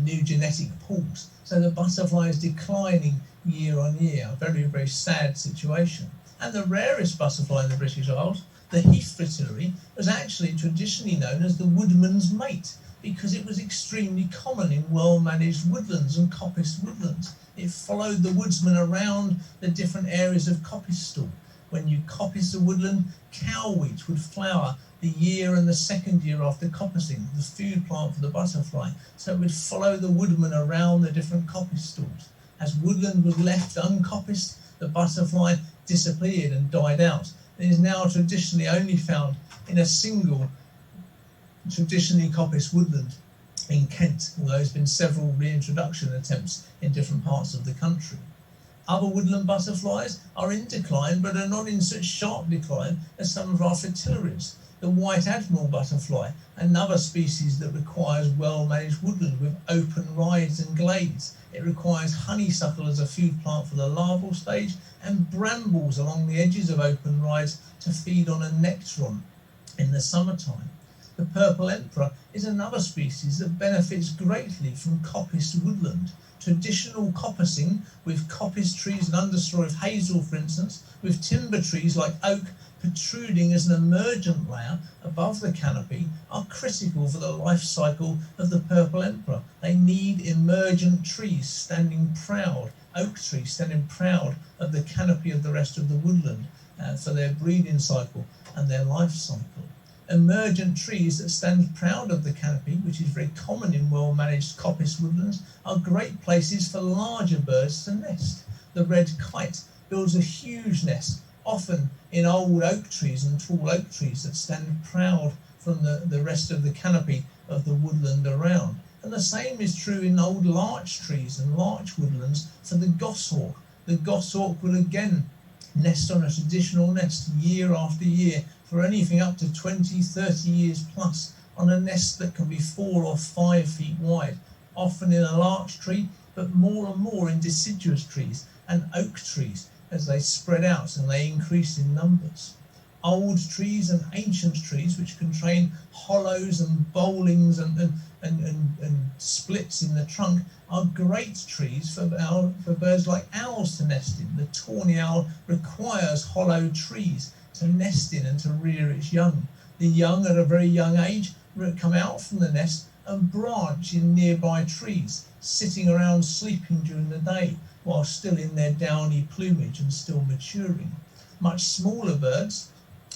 new genetic pools. So the butterfly is declining year on year, a very, very sad situation. And the rarest butterfly in the British Isles, the heath fritillary, was actually traditionally known as the woodman's mate because it was extremely common in well-managed woodlands and coppice woodlands. It followed the woodsman around the different areas of coppice stall. When you coppice a woodland, cowwheat would flower the year and the second year after coppicing, the food plant for the butterfly. So it would follow the woodman around the different coppice stalls. As woodland was left uncoppiced, the butterfly disappeared and died out. It is now traditionally only found in a single traditionally coppiced woodland in Kent, although there's been several reintroduction attempts in different parts of the country. Other woodland butterflies are in decline, but are not in such sharp decline as some of our fritillaries. The white admiral butterfly, another species that requires well-managed woodland with open rides and glades. It requires honeysuckle as a food plant for the larval stage and brambles along the edges of open rides to feed on a nectaron in the summertime. The purple emperor is another species that benefits greatly from coppice woodland. Traditional coppicing with coppice trees and understory of hazel, for instance, with timber trees like oak protruding as an emergent layer above the canopy, are critical for the life cycle of the purple emperor. They need emergent trees standing proud, oak trees standing proud of the canopy of the rest of the woodland for their breeding cycle and their life cycle. Emergent trees that stand proud of the canopy, which is very common in well-managed coppice woodlands, are great places for larger birds to nest. The red kite builds a huge nest, often in old oak trees and tall oak trees that stand proud from the rest of the canopy of the woodland around. And the same is true in old larch trees and larch woodlands for the goshawk. The goshawk will again nest on a traditional nest year after year for anything up to 20, 30 years plus on a nest that can be 4 or 5 feet wide, often in a larch tree, but more and more in deciduous trees and oak trees as they spread out and they increase in numbers. Old trees and ancient trees, which contain hollows and bowlings and splits in the trunk, are great trees for birds like owls to nest in. The tawny owl requires hollow trees to nest in and to rear its young. The young at a very young age come out from the nest and branch in nearby trees, sitting around sleeping during the day while still in their downy plumage and still maturing. Much smaller birds,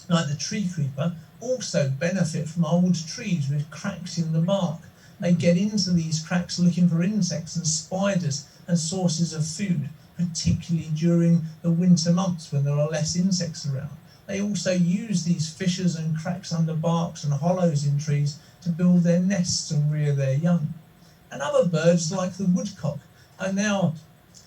like the tree creeper, also benefit from old trees with cracks in the bark. They get into these cracks looking for insects and spiders and sources of food, particularly during the winter months when there are less insects around. They also use these fissures and cracks under barks and hollows in trees to build their nests and rear their young. And other birds, like the woodcock, are now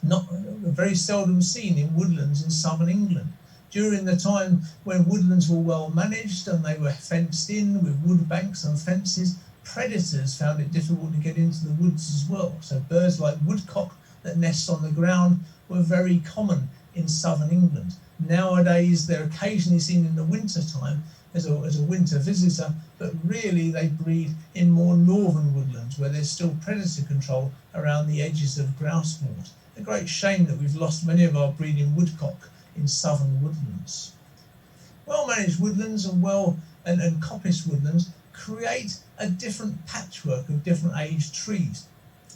not very seldom seen in woodlands in southern England. During the time when woodlands were well managed and they were fenced in with wood banks and fences, predators found it difficult to get into the woods as well. So birds like woodcock that nest on the ground were very common in southern England. Nowadays, they're occasionally seen in the winter time as a winter visitor, but really they breed in more northern woodlands where there's still predator control around the edges of grouse moors. A great shame that we've lost many of our breeding woodcock in southern woodlands. Well-managed woodlands and coppice woodlands create a different patchwork of different aged trees,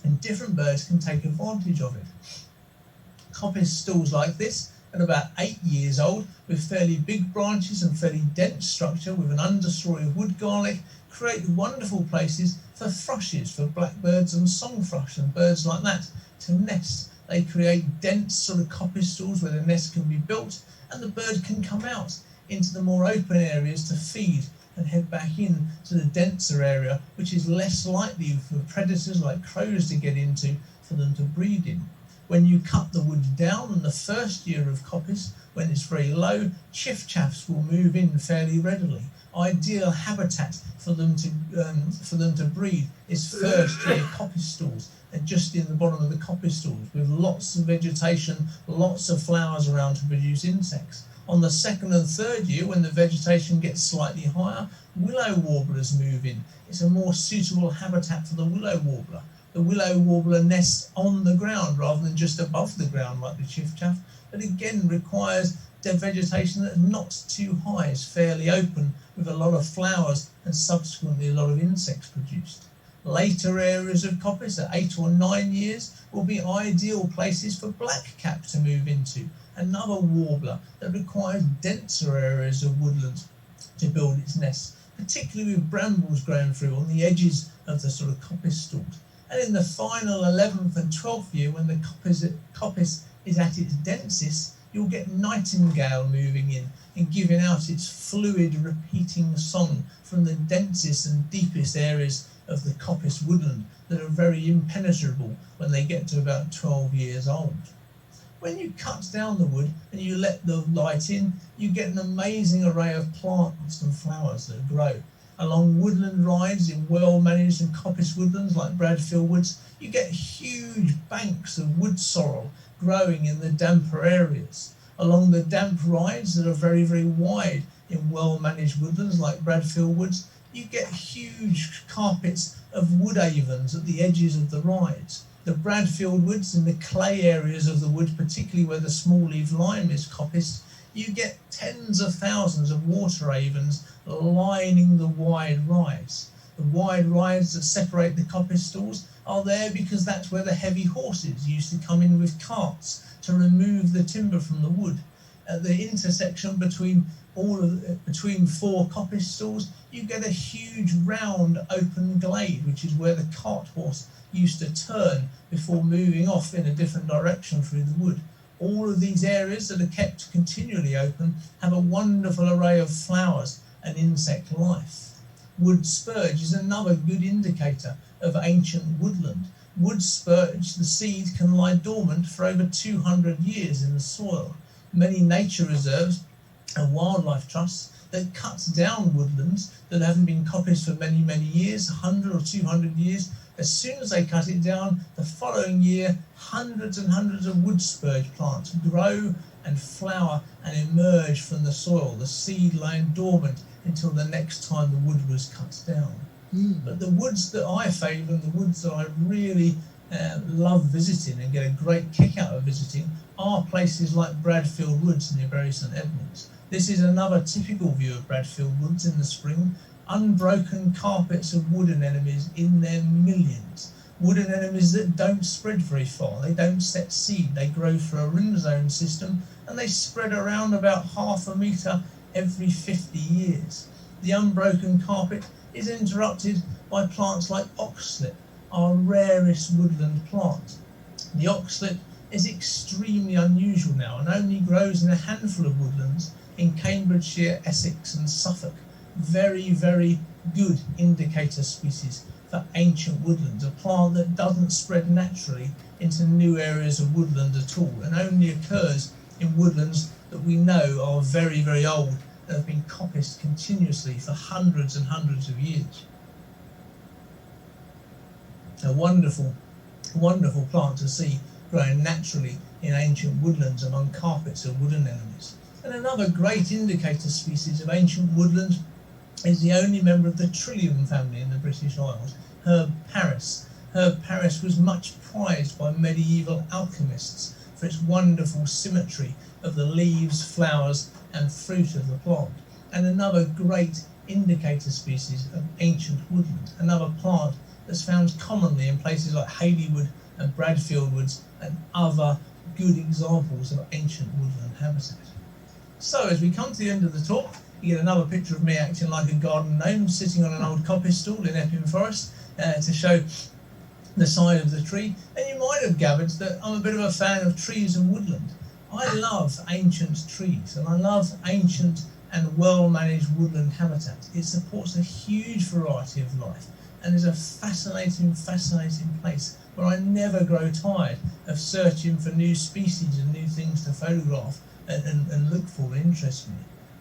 and different birds can take advantage of it. Coppice stalls like this, at about 8 years old, with fairly big branches and fairly dense structure with an understory of wood garlic, create wonderful places for thrushes, for blackbirds and song thrush and birds like that to nest. They create dense sort of coppice stalls where the nest can be built and the bird can come out into the more open areas to feed and head back in to the denser area, which is less likely for predators like crows to get into for them to breed in. When you cut the wood down in the first year of coppice, when it's very low, chiffchaffs will move in fairly readily. Ideal habitat for them to breed is first year coppice stalls, and just in the bottom of the coppice stalls with lots of vegetation, lots of flowers around to produce insects. On the second and third year, when the vegetation gets slightly higher, willow warblers move in. It's a more suitable habitat for the willow warbler. The willow warbler nests on the ground rather than just above the ground like the chiffchaff, but again requires the vegetation that's not too high, it's fairly open with a lot of flowers and subsequently a lot of insects produced. Later areas of coppice at 8 or 9 years will be ideal places for blackcap to move into, another warbler that requires denser areas of woodland to build its nest, particularly with brambles growing through on the edges of the sort of coppice stalks. And in the final 11th and 12th year, when the coppice is at its densest, you'll get nightingale moving in and giving out its fluid repeating song from the densest and deepest areas of the coppice woodland that are very impenetrable when they get to about 12 years old. When you cut down the wood and you let the light in, you get an amazing array of plants and flowers that grow. Along woodland rides in well-managed and coppice woodlands like Bradfield Woods, you get huge banks of wood sorrel growing in the damper areas. Along the damp rides that are very, very wide in well-managed woodlands like Bradfield Woods, you get huge carpets of wood avens at the edges of the rides. The Bradfield Woods in the clay areas of the wood, particularly where the small-leaf lime is coppiced, you get tens of thousands of water avens lining the wide rides. The wide rides that separate the coppice stalls are there because that's where the heavy horses used to come in with carts to remove the timber from the wood. At the intersection between four coppice stalls, you get a huge round open glade, which is where the cart horse used to turn before moving off in a different direction through the wood. All of these areas that are kept continually open have a wonderful array of flowers and insect life. Wood spurge is another good indicator of ancient woodland. Wood spurge, the seed, can lie dormant for over 200 years in the soil. Many nature reserves and wildlife trusts that cut down woodlands that haven't been coppiced for many, many years, 100 or 200 years. As soon as they cut it down, the following year, hundreds and hundreds of wood spurge plants grow and flower and emerge from the soil, the seed lying dormant until the next time the wood was cut down. But the woods that I favour and the woods that I really love visiting and get a great kick out of visiting are places like Bradfield Woods near Bury St Edmunds. This is another typical view of Bradfield Woods in the spring. Unbroken carpets of wood anemones in their millions. Wood anemones that don't spread very far. They don't set seed. They grow through a ring zone system and they spread around about half a metre every 50 years. The unbroken carpet is interrupted by plants like oxlip, our rarest woodland plant. The oxlip is extremely unusual now and only grows in a handful of woodlands in Cambridgeshire, Essex and Suffolk. Very, very good indicator species for ancient woodlands, a plant that doesn't spread naturally into new areas of woodland at all and only occurs in woodlands that we know are very, very old and have been coppiced continuously for hundreds and hundreds of years. A wonderful, wonderful plant to see growing naturally in ancient woodlands among carpets of wood anemones. And another great indicator species of ancient woodland is the only member of the Trillium family in the British Isles, Herb Paris. Herb Paris was much prized by medieval alchemists for its wonderful symmetry of the leaves, flowers and fruit of the plant. And another great indicator species of ancient woodland, another plant that's found commonly in places like Hayleywood and Bradfield Woods and other good examples of ancient woodland habitat. So as we come to the end of the talk, you get another picture of me acting like a garden gnome sitting on an old coppice stool in Epping Forest to show the side of the tree. And you might have gathered that I'm a bit of a fan of trees and woodland. I love ancient trees and I love ancient and well-managed woodland habitat. It supports a huge variety of life and is a fascinating, fascinating place where I never grow tired of searching for new species and new things to photograph and look for and interest me.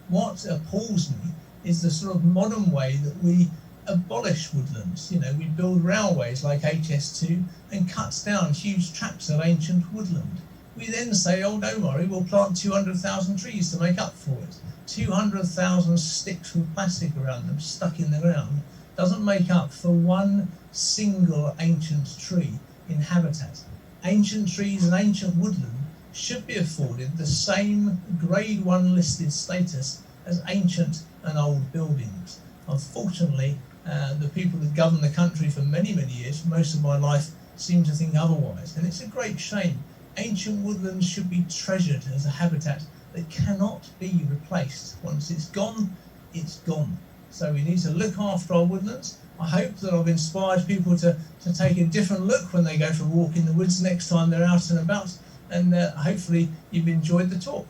What appalls me is the sort of modern way that we abolish woodlands. You know, we build railways like HS2 and cuts down huge tracts of ancient woodland. We then say, oh, don't worry, we'll plant 200,000 trees to make up for it. 200,000 sticks with plastic around them stuck in the ground doesn't make up for one single ancient tree in habitat. Ancient trees and ancient woodland should be afforded the same grade 1 listed status as ancient and old buildings. Unfortunately, the people that govern the country for many, many years, for most of my life, seem to think otherwise. And it's a great shame. Ancient woodlands should be treasured as a habitat that cannot be replaced. Once it's gone, it's gone. So we need to look after our woodlands. I hope that I've inspired people to take a different look when they go for a walk in the woods next time they're out and about. And hopefully you've enjoyed the talk.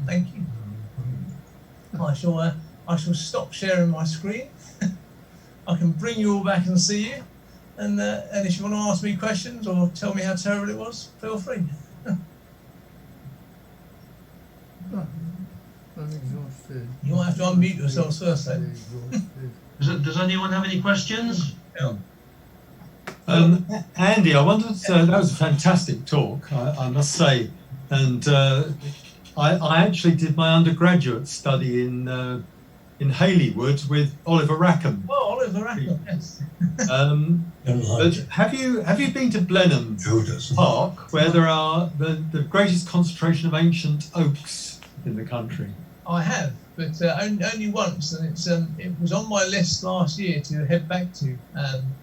Thank you. I shall stop sharing my screen. I can bring you all back and see you. And if you want to ask me questions or tell me how terrible it was, feel free. You might have to unmute yourselves first, though. Does anyone have any questions? Yeah. Andy, I wondered, that was a fantastic talk, I must say. And I actually did my undergraduate study in Hayleywood with Oliver Rackham. Oh, Oliver Rackham, yes. But have you been to Blenheim Park, where there are the greatest concentration of ancient oaks in the country? I have, but only once, and it was on my list last year to head back to,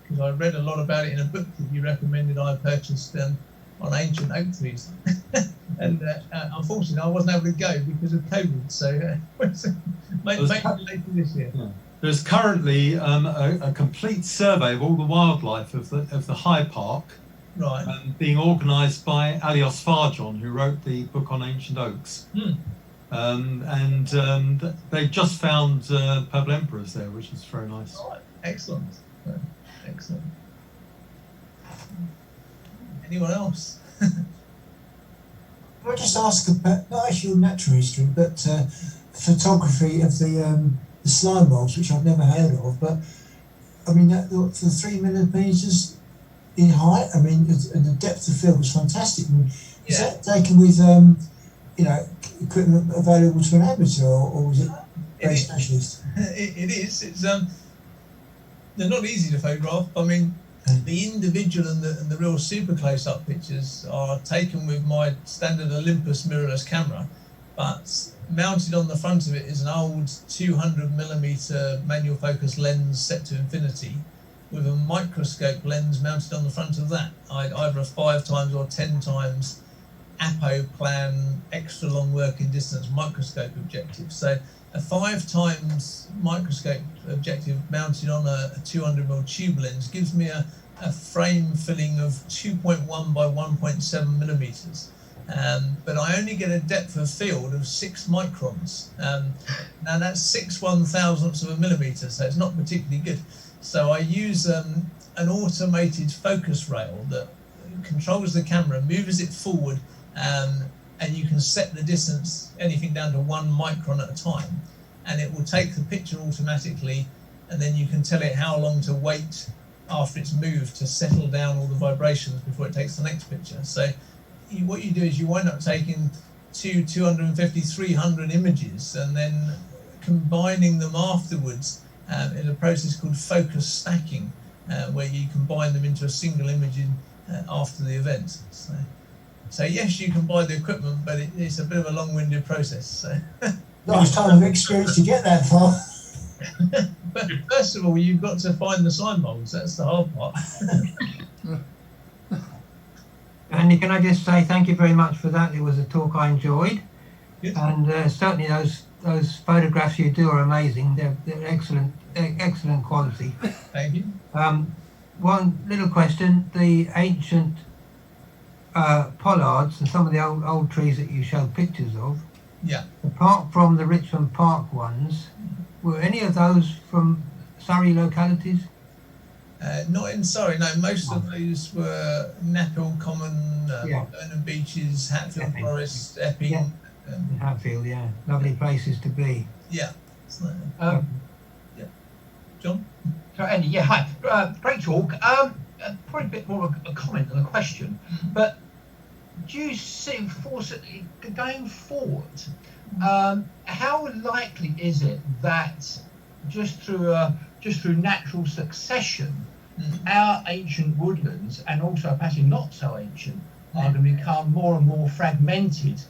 because I read a lot about it in a book that you recommended I purchased on ancient oak trees. And unfortunately, I wasn't able to go because of COVID, so maybe later this year. Yeah. There's currently a complete survey of all the wildlife of the High Park, right, being organised by Alios Farjon, who wrote the book on ancient oaks. They've just found purple emperors there, which is very nice. Oh, excellent, excellent. Anyone else? Can I just ask about, not actually natural history, but photography of the slime moulds, which I've never heard of, but I mean, for 3 millimeters in height, I mean, and the depth of field was fantastic. I mean, is that taken with, equipment available to an amateur, or was it very specialist? It is. It's they're not easy to photograph. I mean, the individual and the real super close-up pictures are taken with my standard Olympus mirrorless camera, but mounted on the front of it is an old 200mm manual focus lens set to infinity, with a microscope lens mounted on the front of that. Either a 5 times or 10 times Apo plan extra long working distance microscope objective. So a 5 times microscope objective mounted on a 200mm tube lens gives me a frame filling of 2.1 by 1.7 millimeters. But I only get a depth of field of 6 microns. Now that's 6/1000ths of a millimeter, so it's not particularly good. So I use an automated focus rail that controls the camera, moves it forward, and you can set the distance, anything down to 1 micron at a time, and it will take the picture automatically, and then you can tell it how long to wait after it's moved to settle down all the vibrations before it takes the next picture. So what you do is you wind up taking 250, 300 images and then combining them afterwards in a process called focus stacking, where you combine them into a single image after the event. So yes, you can buy the equipment, but it's a bit of a long-winded process. So. Nice time of experience to get that far. But first of all, you've got to find the slime moulds. That's the hard part. Andy, can I just say thank you very much for that? It was a talk I enjoyed. Good. And certainly those photographs you do are amazing. They're excellent quality. Thank you. One little question: the ancient pollards and some of the old trees that you showed pictures of. Yeah. Apart from the Richmond Park ones, were any of those from Surrey localities? Not in Surrey, no. Most of those were Naphill Common, Burnham Beaches, Hatfield Epping. Forest, Epping. Yeah. Hatfield, yeah. Lovely places to be. Yeah. So, yeah. John? So Andy, yeah, hi. Great talk. Probably a bit more of a comment than a question, but do you see, going forward, how likely is it that just through natural succession, our ancient woodlands, and also perhaps not so ancient, are going to become more and more fragmented,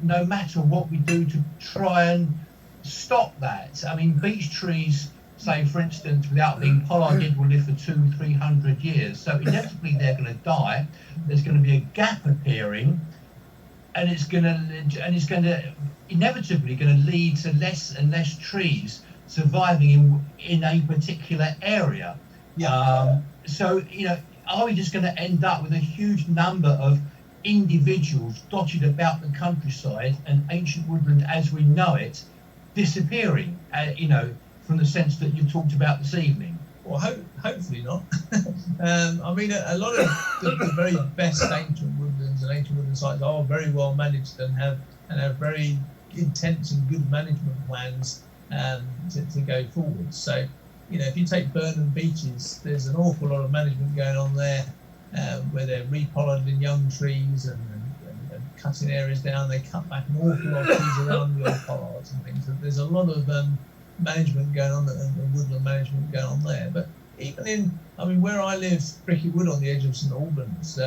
no matter what we do to try and stop that? I mean, beech trees, say for instance, without being pollarded, will live for 200-300 years. So inevitably they're going to die. There's going to be a gap appearing, and it's going to inevitably going to lead to less and less trees surviving in a particular area. Yeah. So are we just going to end up with a huge number of individuals dotted about the countryside and ancient woodland as we know it disappearing? From the sense that you talked about this evening. Well, hopefully not. I mean, a lot of the very best ancient woodlands and ancient woodland sites are very well managed and have very intense and good management plans to go forward. So, you know, if you take Burnham Beeches, there's an awful lot of management going on there, where they're repollinating young trees and cutting areas down. They cut back an awful lot of trees around the old pollards and things. There's a lot of management going on and woodland management going on there. But even in, I mean, where I live, Bricky Wood on the edge of St Albans,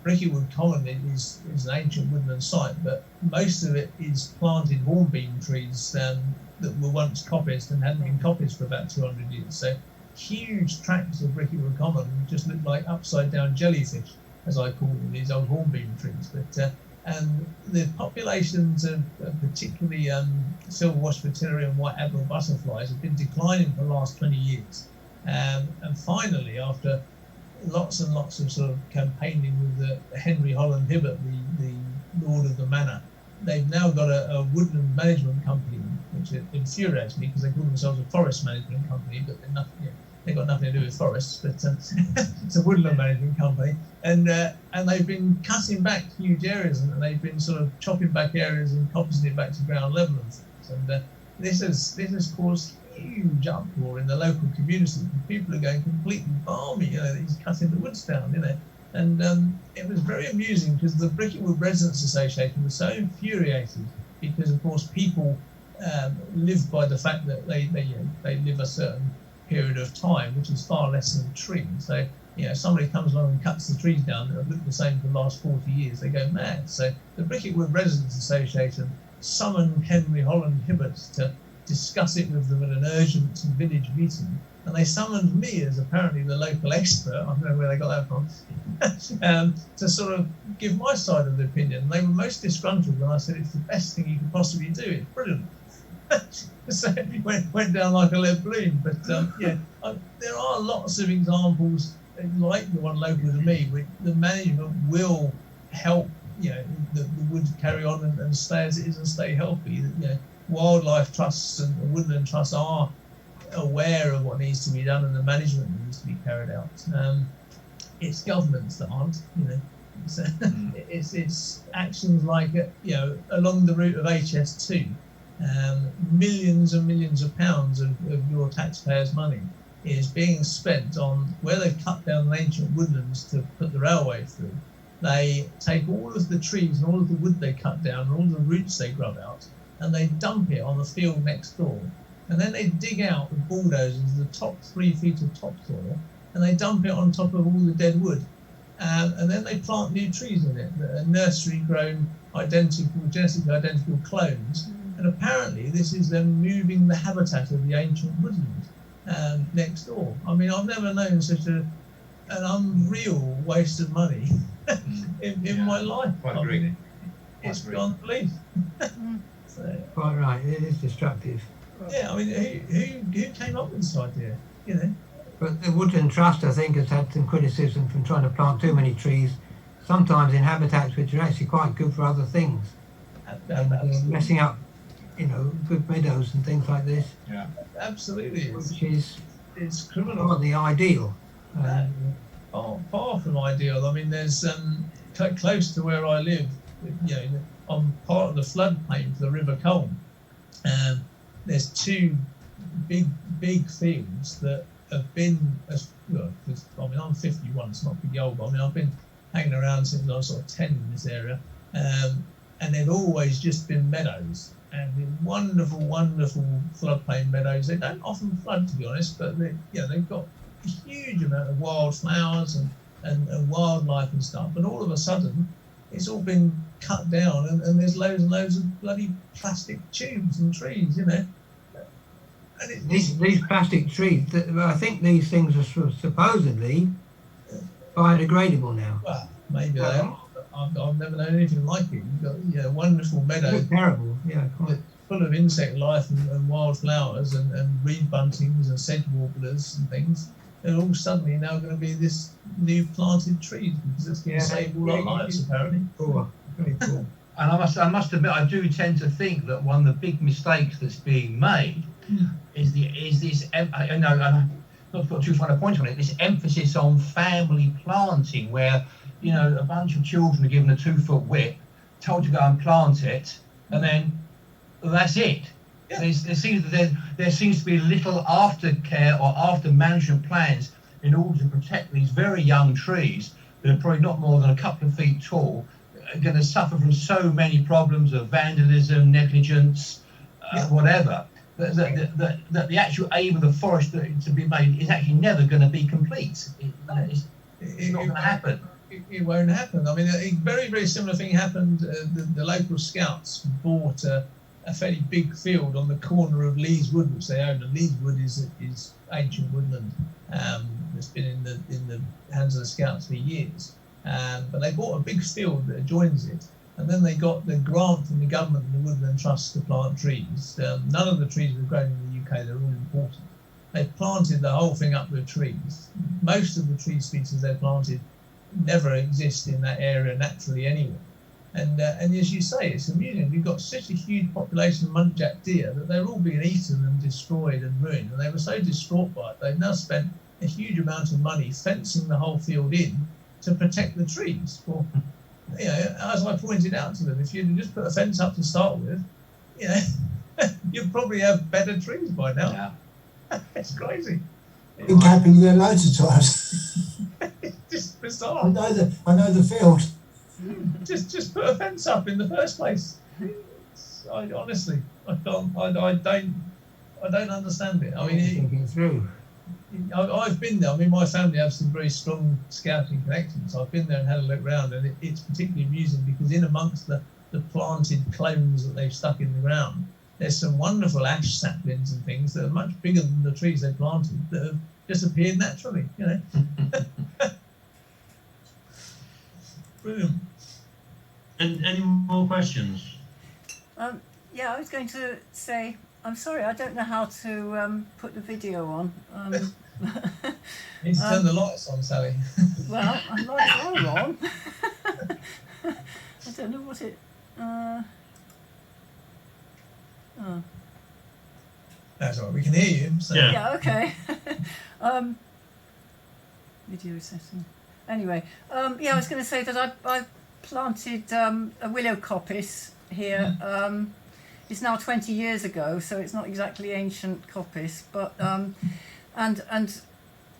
Bricky Wood Common is an ancient woodland site, but most of it is planted hornbeam trees that were once coppiced and hadn't been coppiced for about 200 years. So huge tracts of Bricky Wood Common just look like upside down jellyfish, as I call them, these old hornbeam trees. But and the populations of particularly silver washed fritillary and white admiral butterflies have been declining for the last 20 years. And finally, after lots and lots of sort of campaigning with the Henry Holland Hibbert, the Lord of the Manor, they've now got a woodland management company, which infuriates me because they call themselves a forest management company, but they've got nothing to do with forests, but it's a woodland management company, and they've been cutting back huge areas, and they've been sort of chopping back areas and coppicing it back to ground level and things. And this has caused huge uproar in the local community. People are going completely balmy, you know, he's cutting the woods down, you know. And it was very amusing because the Bricky Wood Residents Association was so infuriated because, of course, people live by the fact that they live a certain period of time, which is far less than a tree. So, you know, somebody comes along and cuts the trees down that have looked the same for the last 40 years, they go mad. So the Bricky Wood Residents Association summoned Henry Holland Hibbert to discuss it with them at an urgent village meeting, and they summoned me as apparently the local expert, I don't know where they got that from, to sort of give my side of the opinion. And they were most disgruntled when I said it's the best thing you could possibly do, it's brilliant. So it went down like a lead balloon. But there are lots of examples like the one local to me, where the management will help, you know, the wood carry on and stay as it is and stay healthy. You know, wildlife trusts and woodland trusts are aware of what needs to be done and the management that needs to be carried out. It's governments that aren't, you know. So it's actions like, you know, along the route of HS2, millions and millions of pounds of your taxpayers' money is being spent on where they've cut down the ancient woodlands to put the railway through. They take all of the trees and all of the wood they cut down and all the roots they grub out, and they dump it on the field next door. And then they dig out with bulldozers the top 3 feet of topsoil, and they dump it on top of all the dead wood. And then they plant new trees in it that are nursery-grown, genetically identical clones. And apparently this is them moving the habitat of the ancient woodland next door. I mean, I've never known such an unreal waste of money in my life. Quite agree. It's beyond belief. So, Quite right, it is destructive. yeah, I mean, who came up with this idea? You know. But the Woodland Trust, I think, has had some criticism from trying to plant too many trees, sometimes in habitats which are actually quite good for other things, and messing up, you know, good meadows and things like this. Yeah. Absolutely, which is it's criminal. not the ideal. Far from ideal. I mean, there's close to where I live, you know, on part of the floodplain for the River Colne. There's two big fields that have been, I mean, I'm 51, it's not pretty old, but I mean, I've been hanging around since I was sort of 10 in this area, and they've always just been meadows, and wonderful floodplain meadows. They don't often flood, to be honest, but they've got a huge amount of wildflowers and wildlife and stuff, and all of a sudden, it's all been cut down, and there's loads and loads of bloody plastic tubes and trees, you know. And these plastic trees, I think these things are supposedly biodegradable now. Well, maybe they are. I've never known anything like it. You've got wonderful meadow. It's terrible, yeah. Quite. Full of insect life and wildflowers and reed buntings and sedge warblers and things. They're all suddenly now going to be this new planted trees because it's going to save all our lives, apparently. Cool. Very cool. And I must admit, I do tend to think that one of the big mistakes that's being made is this. I know, not to put too fine a point on it. This emphasis on family planting, where a bunch of children are given a 2-foot whip, told to go and plant it, and then that's it. Yeah. There seems to be little aftercare or after management plans in order to protect these very young trees that are probably not more than a couple of feet tall, are going to suffer from so many problems of vandalism, negligence, whatever. That the actual aim of the forest to be made is actually never going to be complete. It's not going to happen. It won't happen. I mean, a very, very similar thing happened. The local scouts bought a fairly big field on the corner of Lees Wood, which they own. And Lees Wood is ancient woodland that's been in the hands of the scouts for years. But they bought a big field that adjoins it, and then they got the grant from the government and the Woodland Trust to plant trees. None of the trees were grown in the UK; they're all imported. They planted the whole thing up with trees. Most of the tree species they planted never exist in that area naturally anyway. And as you say, it's amusing. We've got such a huge population of muntjac deer that they're all being eaten and destroyed and ruined. And they were so distraught by it, they've now spent a huge amount of money fencing the whole field in to protect the trees. Well, you know, as I pointed out to them, if you'd just put a fence up to start with, you know, you'd probably have better trees by now. Yeah. It's crazy. Been camping there loads of times. It's just I bizarre. know the field. Just put a fence up in the first place. Honestly, I don't understand it. I mean, thinking through. I've been there. I mean, my family have some very strong scouting connections. I've been there and had a look around, and it's particularly amusing because in amongst the planted clones that they've stuck in the ground, there's some wonderful ash saplings and things that are much bigger than the trees they planted that have disappeared naturally. You know. Brilliant. And any more questions? Yeah, I was going to say, I'm sorry, I don't know how to put the video on. You need to turn the lights on, Sally. Well, I lights are on. I don't know what it. Oh. That's all right. We can hear you. So. Yeah. Yeah. Okay. Video setting. Anyway, yeah, I was going to say that I planted a willow coppice here. It's now 20 years ago, so it's not exactly ancient coppice, but and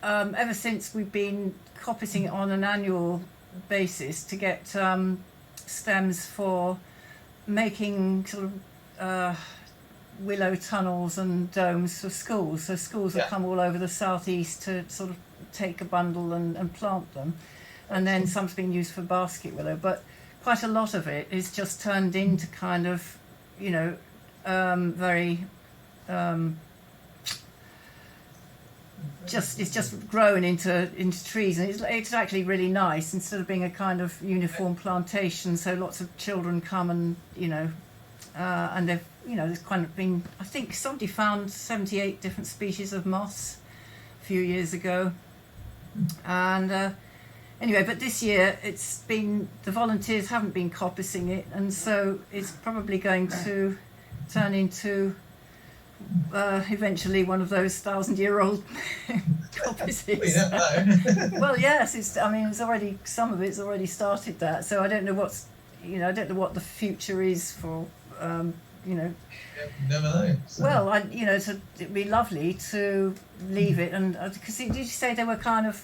ever since we've been coppicing it on an annual basis to get stems for making sort of willow tunnels and domes for schools. So schools will come all over the southeast to sort of take a bundle and plant them, and then some's been used for basket willow, but quite a lot of it is just turned into kind of, you know, very it's just grown into trees, and it's actually really nice instead of being a kind of uniform plantation. So lots of children come and, you know, and they've, you know, there's kind of been, I think somebody found 78 different species of moss a few years ago. And anyway, but this year it's been, the volunteers haven't been coppicing it, and so it's probably going to turn into eventually one of those 1,000-year-old coppices. Well, yes, it's already, some of it's already started that, so I don't know what's, you know, I don't know what the future is for, you know. Never know. So. Well, you know, it'd be lovely to leave it, and because did you say they were kind of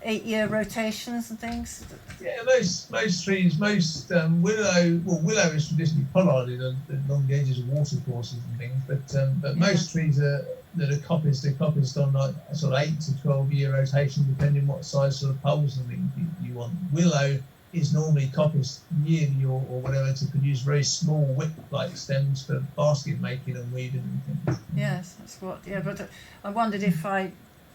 8-year rotations and things? Yeah, most trees, most willow is traditionally pollarded along the edges of watercourses and things, but most trees that are coppiced on like a sort of 8 to 12-year rotation, depending what size sort of poles and things you want. Willow is normally coppiced yearly or whatever to produce very small whip-like stems for basket making and weaving and things. Yes, that's what. Yeah, but I wondered if I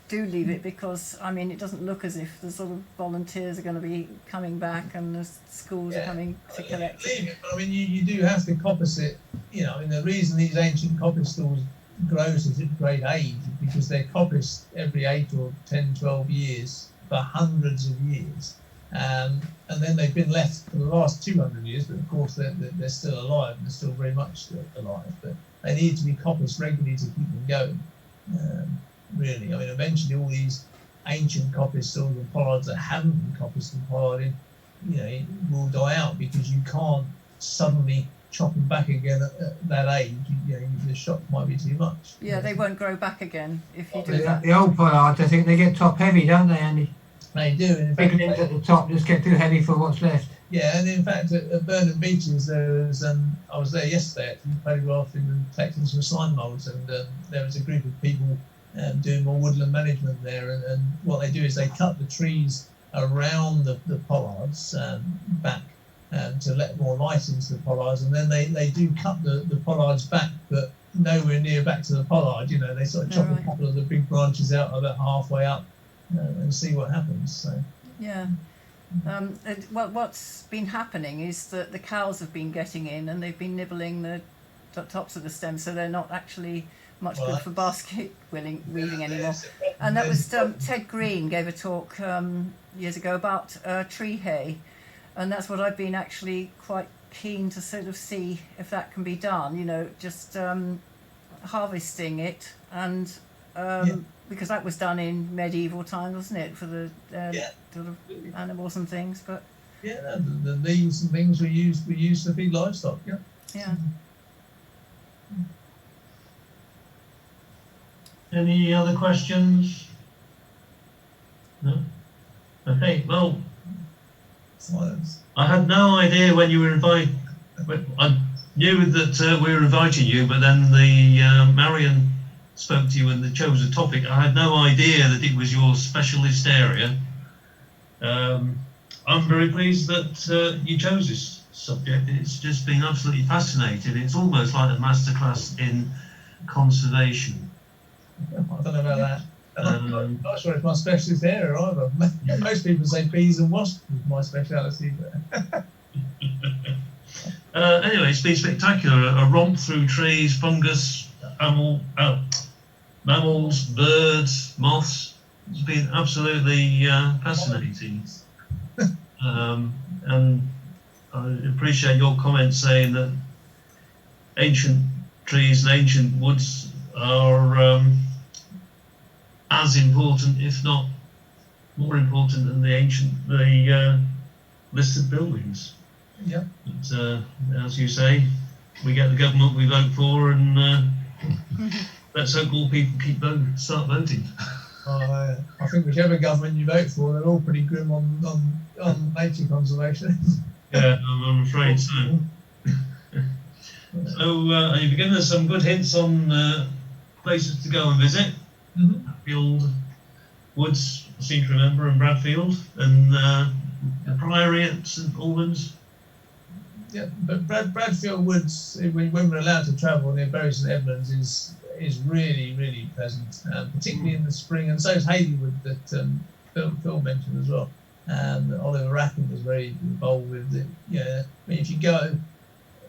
do leave it, because I mean it doesn't look as if the sort of volunteers are going to be coming back and the schools are coming to collect it. Leave it, but I mean you do have to coppice it. You know, I mean the reason these ancient coppice stalls grow to such great age is because they're coppiced every 8 or 10, 12 years for hundreds of years. And then they've been left for the last 200 years, but of course they're still alive, they're still very much still alive, but they need to be coppiced regularly to keep them going. Really, I mean, eventually all these ancient coppice stalls and pollards that haven't been coppiced and pollarded, you know, will die out because you can't suddenly chop them back again at that age, the shock might be too much. Yeah, they won't grow back again if you do The, that. the old pollards, I think they get top heavy, don't they, Andy? They do. And in Big fact, limbs at the top just get too heavy for what's left. yeah, and in fact, at Burnham Beaches, there was I was there yesterday actually, photographing and collecting some slime moulds, and there was a group of people doing more woodland management there, and what they do is they cut the trees around the pollards back to let more light into the pollards, and then they do cut the pollards back, but nowhere near back to the pollard. They sort of chop a couple of the big branches out about halfway up and see what happens. So Yeah. What's been happening is that the cows have been getting in and they've been nibbling the tops of the stems, so they're not actually much good for basket weaving anymore. And that was Ted Green gave a talk years ago about tree hay, and that's what I've been actually quite keen to sort of see if that can be done. Just harvesting it and. Because that was done in medieval times, wasn't it, for the sort of animals and things? But the leaves and things we use to feed livestock. Yeah. Any other questions? No. Okay. Well, Silence. I had no idea when you were invited. I knew that we were inviting you, but then the Marion spoke to you and they chose a topic. I had no idea that it was your specialist area. I'm very pleased that you chose this subject. It's just been absolutely fascinating. It's almost like a masterclass in conservation. I don't know about that. I'm not sure it's my specialist area either. Most people say bees and wasps is my speciality. Anyway, it's been spectacular. A romp through trees, fungus, mammals, birds, moths. It's been absolutely fascinating. And I appreciate your comments saying that ancient trees and ancient woods are as important, if not more important, than the listed buildings. Yeah. But, as you say, we get the government we vote for, and let's hope all people start voting. I think whichever government you vote for, they're all pretty grim on nature conservation. Yeah, I'm afraid so. So you've given us some good hints on places to go and visit. Bradfield Woods, I seem to remember, and Bradfield, and the Priory at St Albans. Yeah, but Bradfield Woods, when we're allowed to travel near Bury St Edmunds, is really, really pleasant, particularly in the spring. And so is Hayleywood that Phil mentioned as well. Oliver Rackham was very involved with it. I mean, if you go,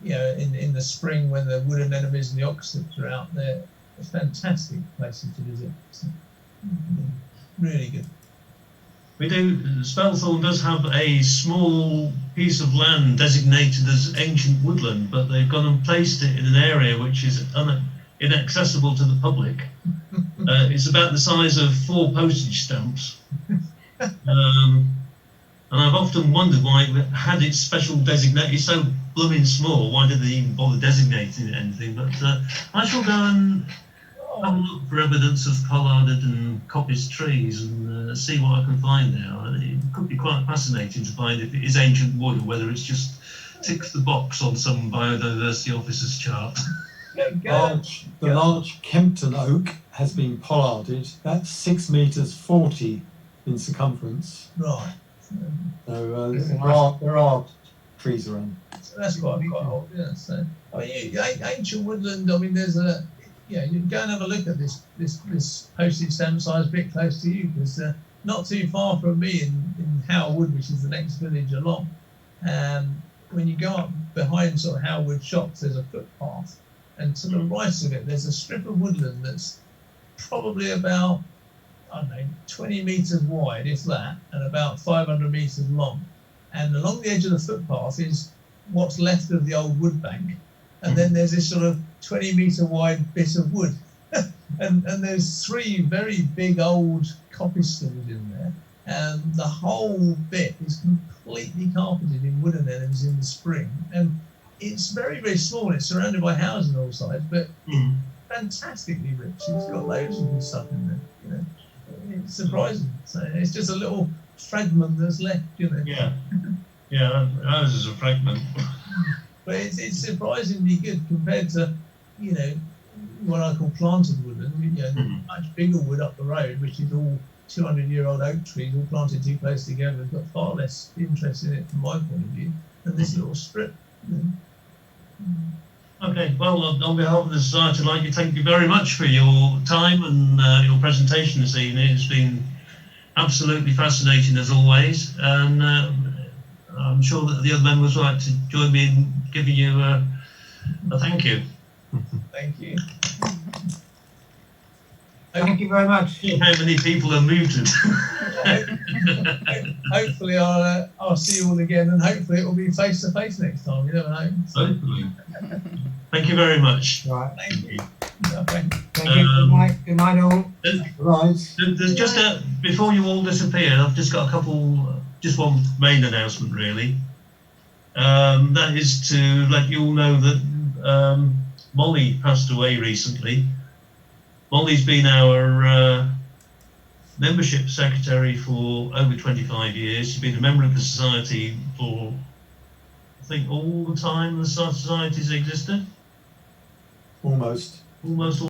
in the spring when the wood anemones and the oxlips are out there, it's fantastic places to visit. So, really good. We do. Spelthorne does have a small piece of land designated as ancient woodland, but they've gone and placed it in an area which is inaccessible to the public. It's about the size of 4 postage stamps. And I've often wondered why it had its special designation. It's so blooming small, why did they even bother designating it anything? But I shall go and have a look for evidence of pollarded and coppice trees and see what I can find there. It could be quite fascinating to find if it is ancient wood or whether it's just ticks the box on some biodiversity officer's chart. The large Kempton oak has been pollarded. That's 6 meters 40 in circumference. Right. So there are trees around. So that's quite old, yeah. So I mean, ancient woodland. I mean, there's you can go and have a look at this postage stamp size bit close to you, because not too far from me in Howwood, which is the next village along. When you go up behind sort of Howwood shops, there's a footpath, and to the right of it, there's a strip of woodland that's probably about, I don't know, 20 meters wide, if that, and about 500 meters long. And along the edge of the footpath is what's left of the old wood bank. And then there's this sort of 20 meter wide bit of wood. and there's 3 very big old coppice stalls in there. And the whole bit is completely carpeted in wood anemones in the spring. And it's very, very small. It's surrounded by houses on all sides, but Mm. fantastically rich. It's got loads of good stuff in there. You know, it's surprising. So it's just a little fragment that's left. You know. Yeah. Yeah, ours is a fragment. But it's surprisingly good compared to, you know, what I call planted woodland. You know, the much bigger wood up the road, which is all 200-year-old oak trees, all planted too close together. Has got far less interest in it from my point of view than this little strip. You know. Okay, well, on behalf of the Society, I'd like to thank you very much for your time and your presentation this evening. It's been absolutely fascinating as always, and I'm sure that the other members would like to join me in giving you a thank you. Thank you. Thank you very much. How many people are muted? Hopefully I'll see you all again, and hopefully it will be face to face next time. You never know. So, Hopefully. Thank you very much. Right. thank you. Okay. Thank you. Good night. Good night, all. Right. There's just before you all disappear, I've just got just one main announcement really. That is to let you all know that Molly passed away recently. Molly's been our membership secretary for over 25 years. She's been a member of the society for, I think, all the time the society's existed. Almost. Almost all